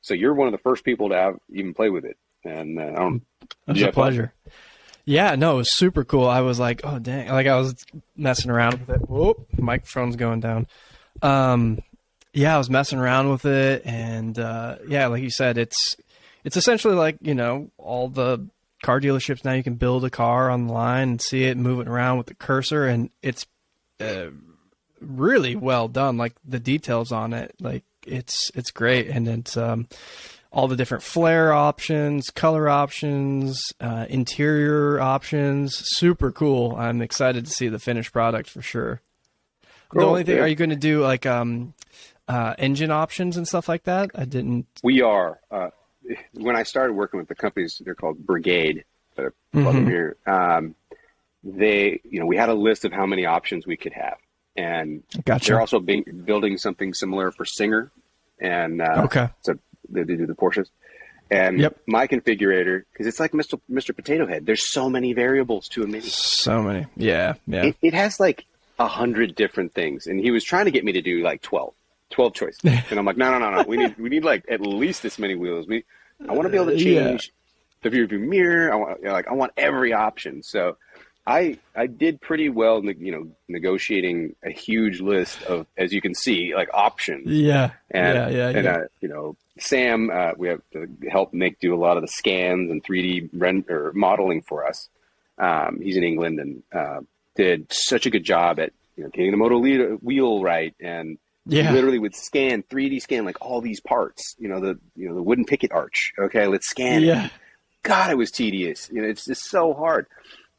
So you're one of the first people to even play with it. And
That's a pleasure. Yeah, no, it was super cool. I was like, oh, dang. Like, I was messing around with it. Whoop, microphone's going down. Yeah, I was messing around with it. And, yeah, like you said, it's essentially like, all the car dealerships now, you can build a car online and see it moving around with the cursor. And it's really well done. Like, the details on it, like, it's great. And it's all the different flare options, color options, interior options. Super cool. I'm excited to see the finished product for sure. Cool. The only thing, are you going to do like engine options and stuff like that? I didn't.
We are. When I started working with the companies, they're called Brigade. Here. We had a list of how many options we could have, and
Gotcha.
They're also building something similar for Singer, and so they do the Porsches. And my configurator, because it's like Mr. Potato Head. There's so many variables to a Mini.
So many. Yeah.
It has like 100 different things, and he was trying to get me to do like 12 12 choices. And I'm like, no. We need like at least this many wheels. I want to be able to change the rear view mirror. I want every option. So I did pretty well, negotiating a huge list of, as you can see, like options.
Yeah.
And Sam, we have to help do a lot of the scans and 3D modeling for us. He's in England and did such a good job at getting the motor wheel right, and he literally would 3D scan like all these parts. The wooden picket arch. Okay, let's scan it. God, it was tedious. It's just so hard.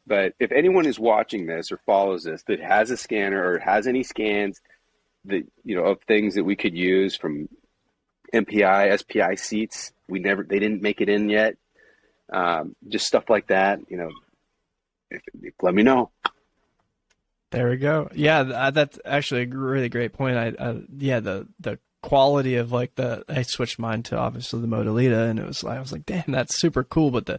But if anyone is watching this or follows this that has a scanner or has any scans that of things that we could use from MPI, SPI seats, they didn't make it in yet. Just stuff like that. Let me know.
There we go. Yeah, that's actually a really great point. The quality of I switched mine to obviously the Modellita, and I was like, damn, that's super cool. But the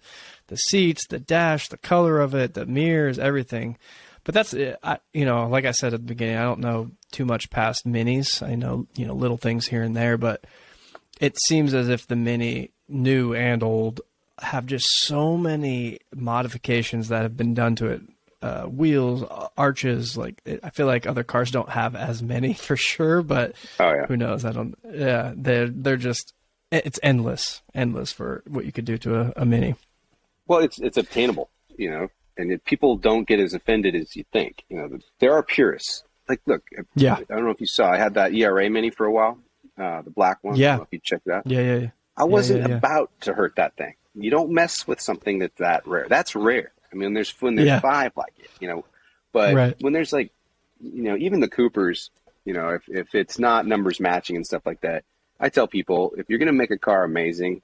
seats, the dash, the color of it, the mirrors, everything. But that's it. Like I said at the beginning, I don't know too much past minis. I know little things here and there, but it seems as if the Mini, new and old, have just so many modifications that have been done to it. Wheels, arches, I feel like other cars don't have as many for sure, but who knows? They're just, it's endless for what you could do to a Mini.
Well, it's obtainable, and people don't get as offended as you think. There are purists. Like, look, I don't know if you saw, I had that ERA Mini for a while, the black one.
Yeah.
I don't know if you checked that.
Yeah.
I wasn't about to hurt that thing. You don't mess with something that's that rare. That's rare. I mean, there's 5 like it, but when there's even the Coopers, if it's not numbers matching and stuff like that, I tell people, if you're going to make a car amazing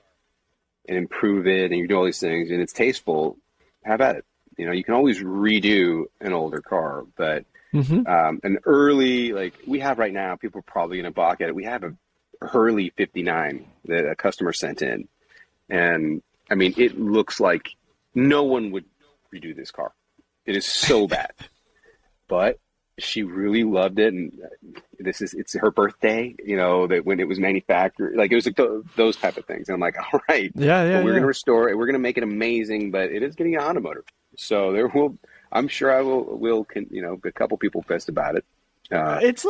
and improve it and you do all these things and it's tasteful, have at it. You can always redo an older car, but an early, we have right now, people are probably going to balk at it. We have a Hurley 59 that a customer sent in. And I mean, it looks like no one would redo this car. It is so bad, but she really loved it. And it's her birthday, that when it was manufactured, it was those type of things. And I'm like, all right, we're going to restore it. We're going to make it amazing, but it is getting a Honda motor. So I'm sure I will, a couple people pissed about it.
It's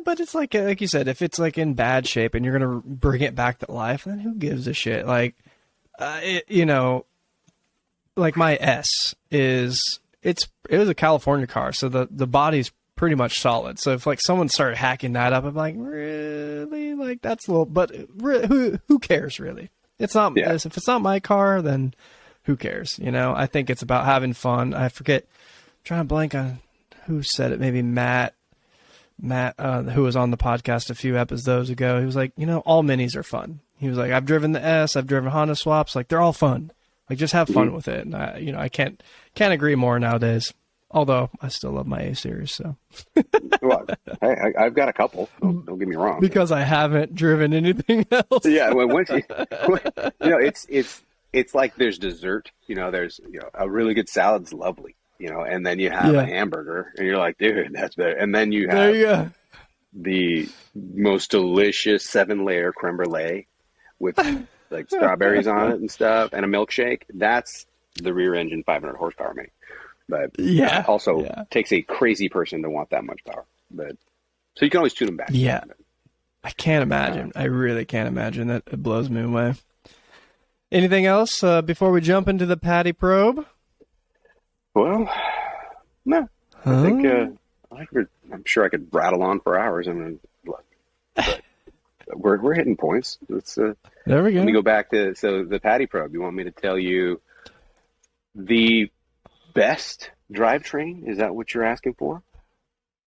but it's like you said, if it's in bad shape and you're going to bring it back to life, then who gives a shit? My S it was a California car, so the body's pretty much solid. So if someone started hacking that up, I'm like, really? That's a little, but who cares really? It's not, if it's not my car, then who cares? I think it's about having fun. I forget, I'm trying to blank on who said it, maybe Matt, who was on the podcast a few episodes ago. He was like, all minis are fun. He was like, I've driven the S, I've driven Honda swaps, they're all fun. Just have fun with it. And I can't agree more nowadays. Although I still love my A series. So,
well, I've got a couple. Don't get me wrong.
Because I haven't driven anything else.
Yeah, well, it's like there's dessert. There's a really good salad's lovely. And then you have a hamburger, and you're like, dude, that's better. And then you have the most delicious 7-layer creme brulee with strawberries on it and stuff, and a milkshake. That's the rear engine 500 horsepower Mini. But takes a crazy person to want that much power. But so you can always tune them back.
Yeah, I can't imagine. I really can't imagine. That it blows me away. Anything else before we jump into the Paddy probe?
Well, no. I think I'm sure I could rattle on for hours. But we're hitting points. There
we go.
Let me go back to the Paddy probe. You want me to tell you the best drivetrain? Is that what you're asking for?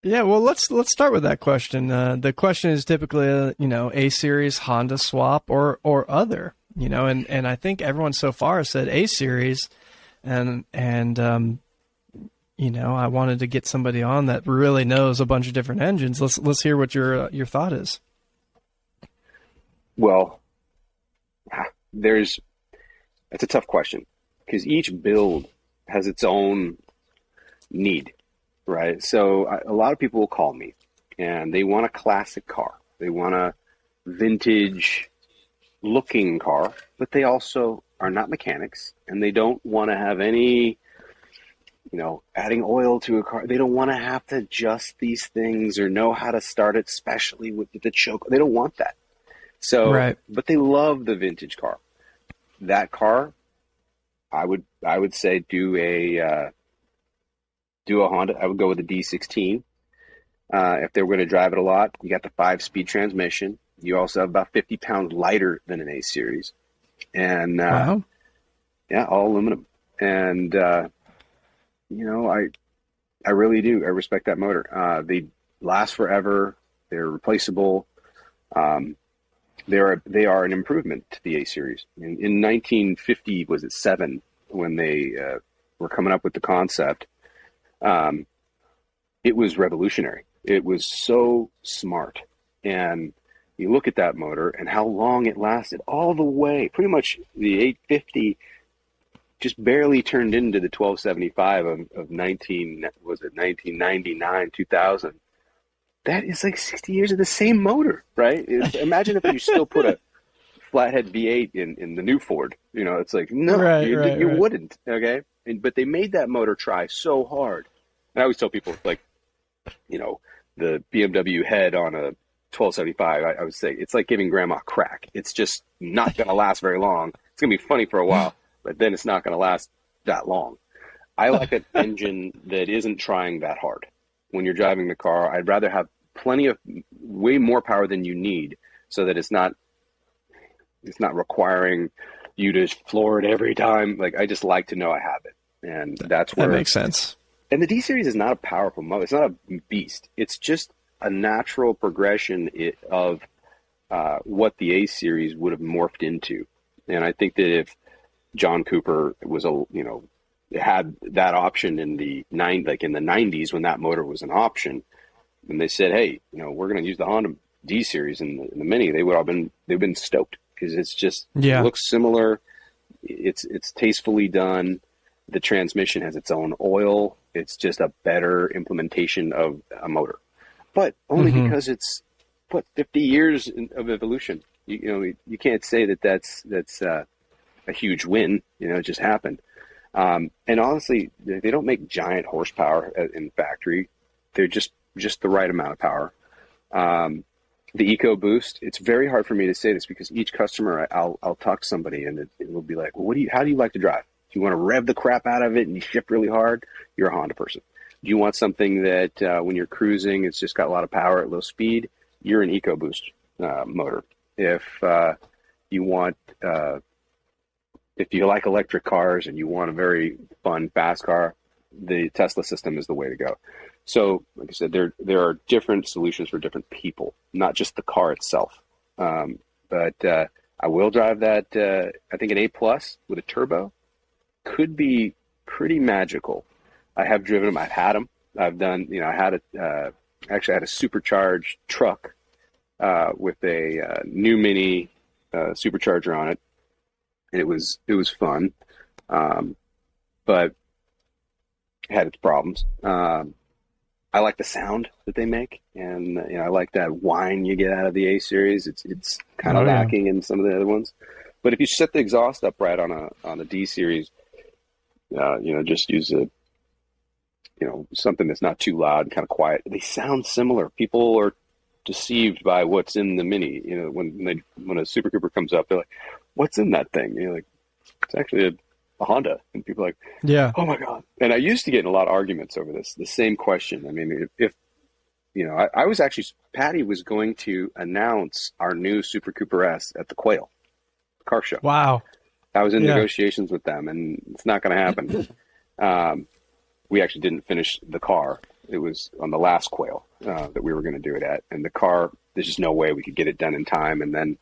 Yeah, well, let's start with that question. The question is typically, A series, Honda swap, or other. And I think everyone so far has said A series, and I wanted to get somebody on that really knows a bunch of different engines. Let's hear what your thought is.
Well, that's a tough question because each build has its own need, right? So a lot of people will call me and they want a classic car. They want a vintage looking car, but they also are not mechanics, and they don't want to have any, adding oil to a car. They don't want to have to adjust these things or know how to start it, especially with the choke. They don't want that. So,
Right.
but they love the vintage car. That car, I would say do a Honda. I would go with a D16. If they were going to drive it a lot, you got the 5-speed transmission. You also have about 50 pounds lighter than an A series, and
Wow.
yeah, all aluminum. And I really do. I respect that motor. They last forever. They're replaceable. They are an improvement to the A series. In 1950, was it 7, when they were coming up with the concept? It was revolutionary. It was so smart. And you look at that motor and how long it lasted all the way. Pretty much the 850 just barely turned into the 1275 of 1999, 2000. That is like 60 years of the same motor, right? Imagine if you still put a flathead V8 in the new Ford. It's like, no,
Right,
you
right.
wouldn't, okay? But they made that motor try so hard. And I always tell people, like, the BMW head on a 1275, I would say it's like giving grandma crack. It's just not going to last very long. It's going to be funny for a while, but then it's not going to last that long. I like an engine that isn't trying that hard. When you're driving the car, I'd rather have way more power than you need, so that it's not requiring you to floor it every time. Like, I just like to know I have it. And that's
That
where,
makes sense.
and the D series is not a powerful motor. It's not a beast. It's just a natural progression of what the A series would have morphed into. And I think that if John Cooper had that option in the 90s, when that motor was an option, and they said, hey, we're going to use the Honda D series in the Mini, they've been stoked, because it looks similar. It's tastefully done. The transmission has its own oil. It's just a better implementation of a motor, but only because it's 50 years of evolution. You can't say that's a huge win. It just happened. And honestly, they don't make giant horsepower in factory. They're just the right amount of power. The EcoBoost, it's very hard for me to say this, because each customer, I'll talk to somebody and it will be like, well, how do you like to drive? Do you want to rev the crap out of it and you shift really hard? You're a Honda person. Do you want something that when you're cruising, it's just got a lot of power at low speed? You're an EcoBoost motor. If you like electric cars and you want a very fun, fast car, the Tesla system is the way to go. So, like I said, there are different solutions for different people, not just the car itself. But I will drive that. I think an A plus with a turbo could be pretty magical. I have driven them. I've had them. I've done. Actually, I had a supercharged truck with a new Mini supercharger on it, and it was fun, but it had its problems. I like the sound that they make, and I like that whine you get out of the A series. It's kind of lacking in some of the other ones. But if you set the exhaust up right on a D series, just use something that's not too loud, kind of quiet. They sound similar. People are deceived by what's in the Mini. When a Super Cooper comes up, they're like, "What's in that thing?" Like, it's actually a Honda, and people are like,
Yeah.
"Oh my god!" And I used to get in a lot of arguments over the same question. I mean, if I was actually, Patty was going to announce our new Super Cooper S at the Quail car show.
Wow.
I was in negotiations with them, and it's not going to happen. We actually didn't finish the car. It was on the last Quail that we were going to do it at, and the car, there's just no way we could get it done in time. And then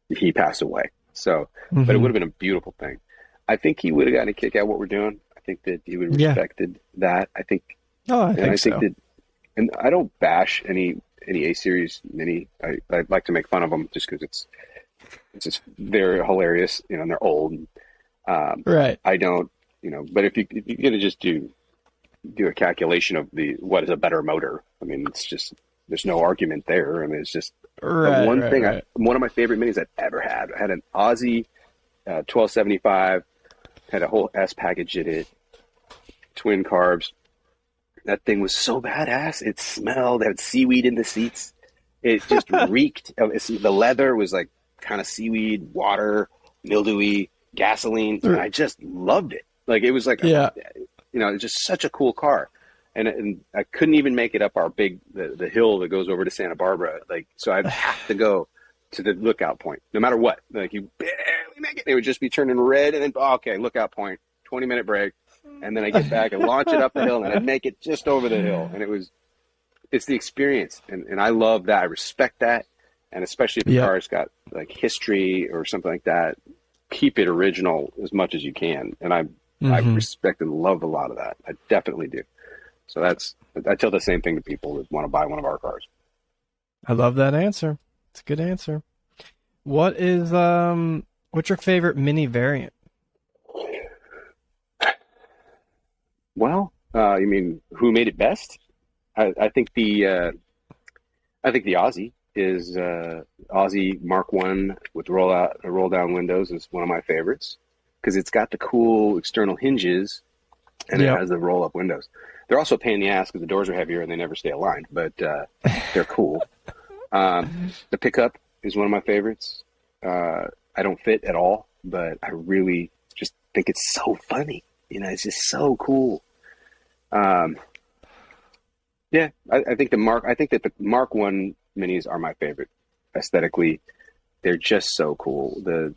he passed away. So, but it would have been a beautiful thing. I think he would have gotten a kick out of what we're doing. I think that he would have respected that. I think.
Oh, I think so.
And I don't bash any A series Mini. I like to make fun of them just because it's they're hilarious, and they're old.
Right.
I don't, but if you're gonna just do a calculation of what is a better motor, I mean, it's just there's no argument there. I mean, it's just the
Right,
one
right,
thing.
right.
One of my favorite minis I've ever had. I had an Aussie 1275, had a whole S package in it, twin carbs. That thing was so badass. It smelled. It had seaweed in the seats. It just reeked. The leather was like kind of seaweed, water, mildewy, gasoline, and I just loved it. Like it was like,
Yeah.
it's just such a cool car. And I couldn't even make it up our the hill that goes over to Santa Barbara. Like, so I'd have to go to the lookout point, no matter what. Like you barely make it. It would just be turning red, and then okay, lookout point, 20-minute break, and then I get back and launch it up the hill, and I'd make it just over the hill. And it's the experience, and I love that. I respect that, and especially if the car's got like history or something like that, keep it original as much as you can. And I respect and love a lot of that. I definitely do. So I tell the same thing to people that want to buy one of our cars.
I love that answer. It's a good answer. What's your favorite mini variant?
Well, you mean who made it best? I think the Aussie is Aussie Mark One with roll down windows is one of my favorites because it's got the cool external hinges and it has the roll up windows. They're also a pain in the ass because the doors are heavier and they never stay aligned, but they're cool. The pickup is one of my favorites. I don't fit at all, but I really just think it's so funny. It's just so cool. I think that the Mark One minis are my favorite aesthetically. They're just so cool. The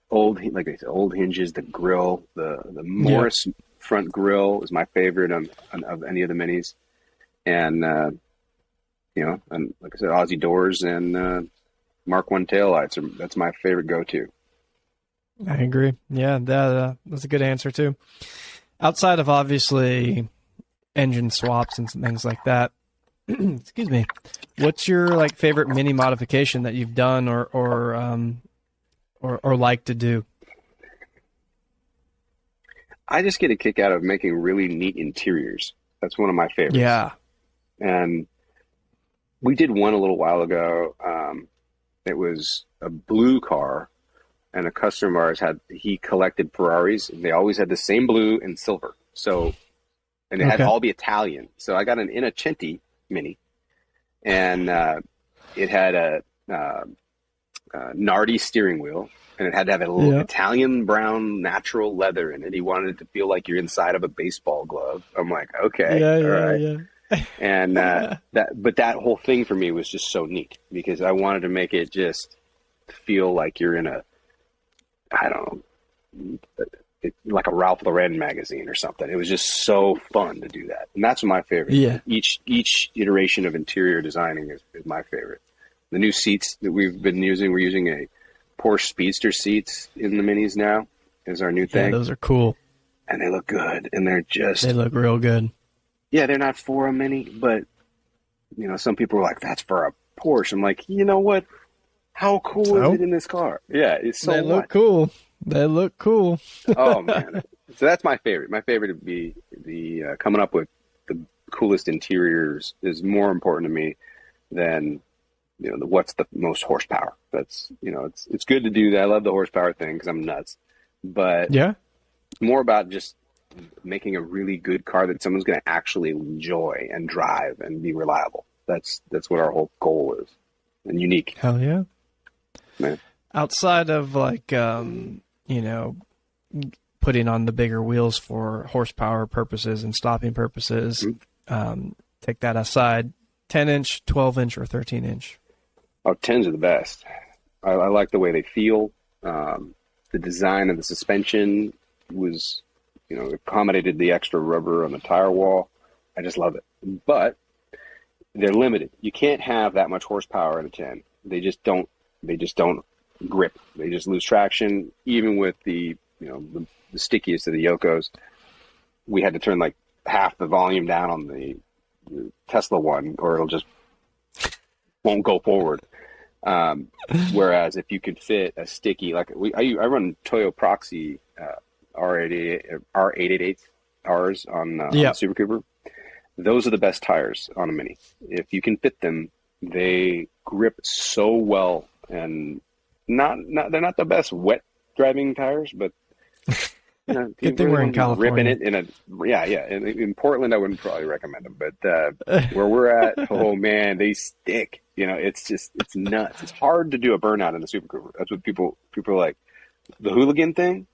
old hinges, the grill, the Morris front grill is my favorite of any of the minis. And, and like I said, Aussie doors and Mark One taillights that's my favorite go-to.
I agree. Yeah, that's a good answer too. Outside of obviously engine swaps and some things like that, excuse me, what's your favorite mini modification that you've done or like to do?
I just get a kick out of making really neat interiors. That's one of my favorites.
Yeah.
And we did one a little while ago. It was a blue car, and a customer of ours he collected Ferraris, and they always had the same blue and silver. So, and it had to all be Italian. So I got an Innocenti Mini, and it had a Nardi steering wheel, and it had to have a little Italian brown natural leather in it. He wanted it to feel like you're inside of a baseball glove. I'm like, okay, all right. Yeah. And that whole thing for me was just so neat because I wanted to make it just feel like you're in like a Ralph Lauren magazine or something. It was just so fun to do that, and that's my favorite.
Yeah.
Each iteration of interior designing is my favorite. The new seats that we've been using, we're using a Porsche Speedster seats in the minis now is our new thing.
Yeah, those are cool.
And they look good, and
they look real good.
Yeah, they're not for a Mini, but some people are like, "That's for a Porsche." I'm like, you know what? How cool is it in this car? Yeah, it's so.
They look cool. They look cool.
Oh man! So that's my favorite. My favorite would be the coming up with the coolest interiors is more important to me than what's the most horsepower. That's it's good to do that. I love the horsepower thing because I'm nuts, but more about just making a really good car that someone's going to actually enjoy and drive and be reliable. That's what our whole goal is, and unique.
Hell yeah,
man.
Outside of putting on the bigger wheels for horsepower purposes and stopping purposes, take that aside. 10-inch, 12-inch, or 13-inch?
Oh, 10s are the best. I like the way they feel. The design of the suspension was, accommodated the extra rubber on the tire wall. I just love it. But they're limited. You can't have that much horsepower in a 10. They just don't grip. They just lose traction. Even with the stickiest of the Yokos, we had to turn like half the volume down on the Tesla one, or it'll just won't go forward. Whereas if you could fit a sticky, like I run Toyo Proxy R888 Rs on Super Cooper. those are the best tires on a Mini. If you can fit them, they grip so well, and they're not the best wet driving tires, but
Good thing we're in California.
ripping it yeah. In Portland, I wouldn't probably recommend them, but where we're at, oh man, they stick. It's nuts. It's hard to do a burnout in the Super Cooper. That's what people are like. The hooligan thing,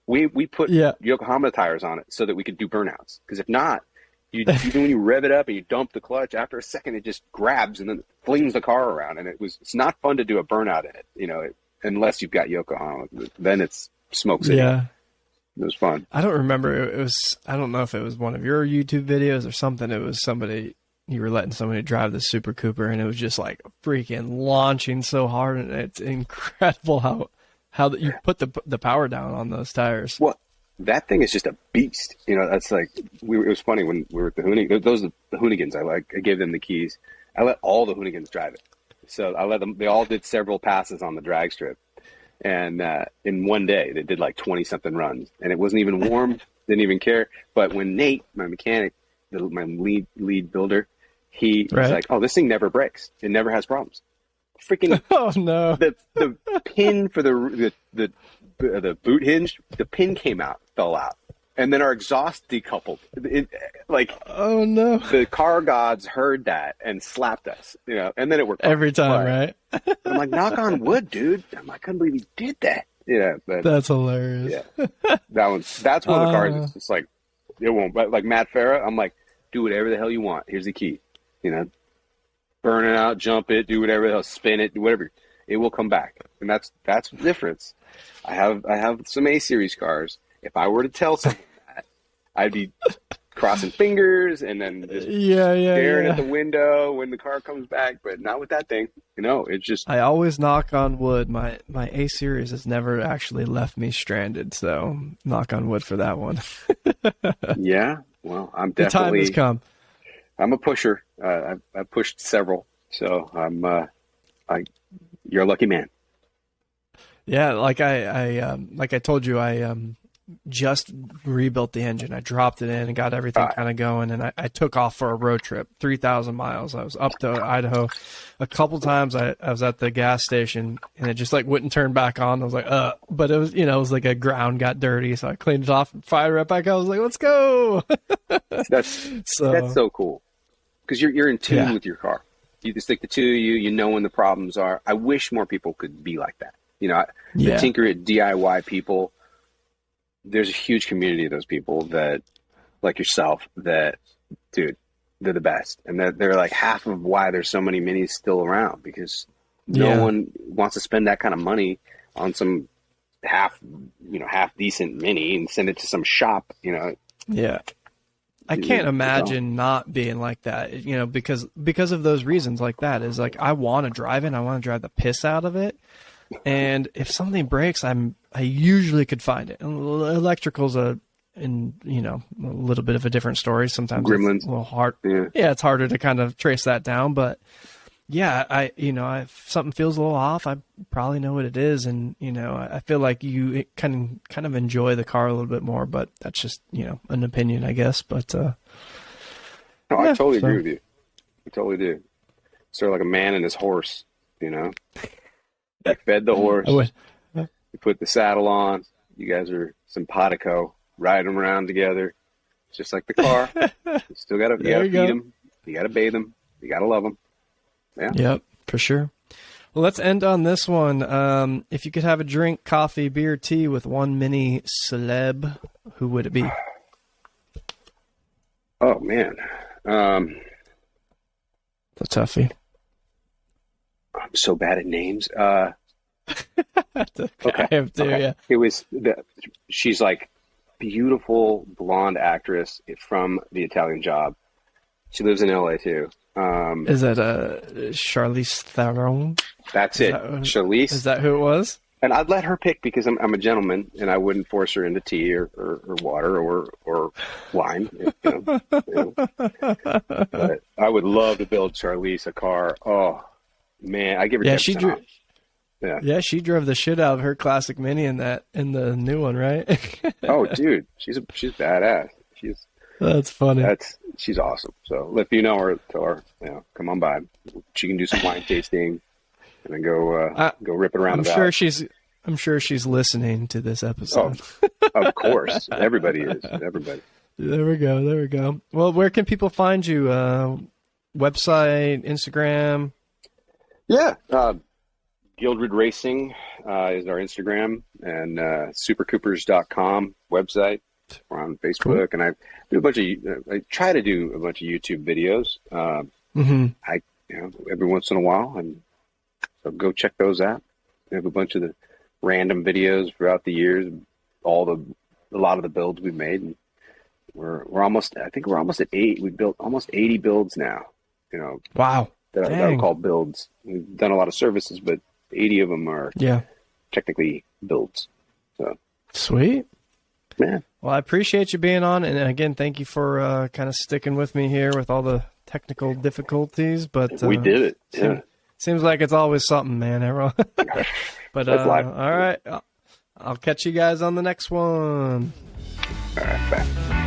we put Yokohama tires on it so that we could do burnouts. Because if not, even when you rev it up and you dump the clutch, after a second it just grabs and then flings the car around, and it's not fun to do a burnout in it. Unless you've got Yokohama, then it's smoke city.
Yeah.
It was fun.
I don't remember. I don't know if it was one of your YouTube videos or something. It was somebody, you were letting somebody drive the Super Cooper, and it was just like freaking launching so hard, and it's incredible how you put the power down on those tires.
Well, that thing is just a beast. That's like, it was funny when we were at the Hoonigans. Those are the Hoonigans. I gave them the keys. I let all the Hoonigans drive it. So I let them, they all did several passes on the drag strip. And in one day, they did like 20-something runs. And it wasn't even warm, didn't even care. But when Nate, my mechanic, my lead builder, he was like, oh, this thing never breaks. It never has problems. Freaking
oh no!
The pin for the boot hinge, the pin came out, fell out, and then our exhaust decoupled.
Oh no!
The car gods heard that and slapped us, and then it worked
every time, right?
But I'm like, knock on wood, dude. I couldn't believe he did that. But
that's hilarious.
Yeah, that's one of the cars. It's just like it won't. But like Matt Farah, I'm like, do whatever the hell you want. Here's the key, burn it out, jump it, do whatever the hell, spin it, do whatever. It will come back, and that's the difference. I have some A series cars. If I were to tell someone that, I'd be crossing fingers and then just staring at the window when the car comes back. But not with that thing. It's just.
I always knock on wood. My A series has never actually left me stranded, so knock on wood for that one.
Yeah, well, I'm definitely.
The time has come.
I'm a pusher. I've pushed several, so you're a lucky man.
Yeah, like I told you, I just rebuilt the engine. I dropped it in and got everything kind of going, and I took off for a road trip, 3,000 miles. I was up to Idaho a couple times. I was at the gas station, and it just like wouldn't turn back on. I was like, but it was, it was like a ground got dirty, so I cleaned it off and fired it back. I was like, let's go.
That's so cool because you're in tune with your car. You just stick the two of you. You know when the problems are. I wish more people could be like that. The Tinker It DIY people. There's a huge community of those people that, like yourself, that, dude, they're the best. And they're like half of why there's so many minis still around, because no one wants to spend that kind of money on some half decent mini and send it to some shop,
Yeah. I can't imagine not being like that, because of those reasons like that is like, I want to drive it. I want to drive the piss out of it. And if something breaks, I usually could find it. Electrical's a little bit of a different story. Sometimes
Gremlins.
It's a little hard. Yeah, it's harder to kind of trace that down. But yeah, if something feels a little off, I probably know what it is. And I feel like you kind of enjoy the car a little bit more. But that's just an opinion, I guess. But
no, I totally agree with you. I totally do. Sort of like a man and his horse, You fed the horse. You put the saddle on. You guys are simpatico, riding them around together. It's just like the car. You still gotta feed them. You gotta bathe them. You gotta love them. Yeah.
Yep, for sure. Well, let's end on this one. If you could have a drink, coffee, beer, tea with one mini celeb, who would it be?
Oh man,
It's a toughie.
I'm so bad at names.
I have to, yeah.
It was she's like beautiful blonde actress from The Italian Job. She lives in LA too.
Is that Charlize Theron?
That's it. Charlize.
Is that who it was?
And I'd let her pick because I'm a gentleman and I wouldn't force her into tea or water or wine. But I would love to build Charlize a car. Oh man, I give her 10% off.
Yeah, she drove the shit out of her classic Mini in the new one, right?
Oh, dude, she's badass.
That's funny.
She's awesome. So if you know her, tell her, come on by. She can do some wine tasting and then go rip it around the valley.
I'm sure she's listening to this episode.
Oh, of course. Everybody is. Everybody.
There we go. Well, where can people find you? Website, Instagram?
Yeah. Gildred Racing is our Instagram, and supercoopers.com website. We're on Facebook, and I do I try to do a bunch of YouTube videos. Every once in a while, and so go check those out. We have a bunch of the random videos throughout the years, a lot of the builds we've made, and we're almost at 8. We built almost 80 builds now.
Wow.
That are called builds. We've done a lot of services, but 80 of them are technically builds. So
sweet.
Yeah.
Well, I appreciate you being on, and again, thank you for kind of sticking with me here with all the technical difficulties. But
we did it. Yeah.
Seems like it's always something, man. Everyone. But all right, I'll catch you guys on the next one.
All right, bye.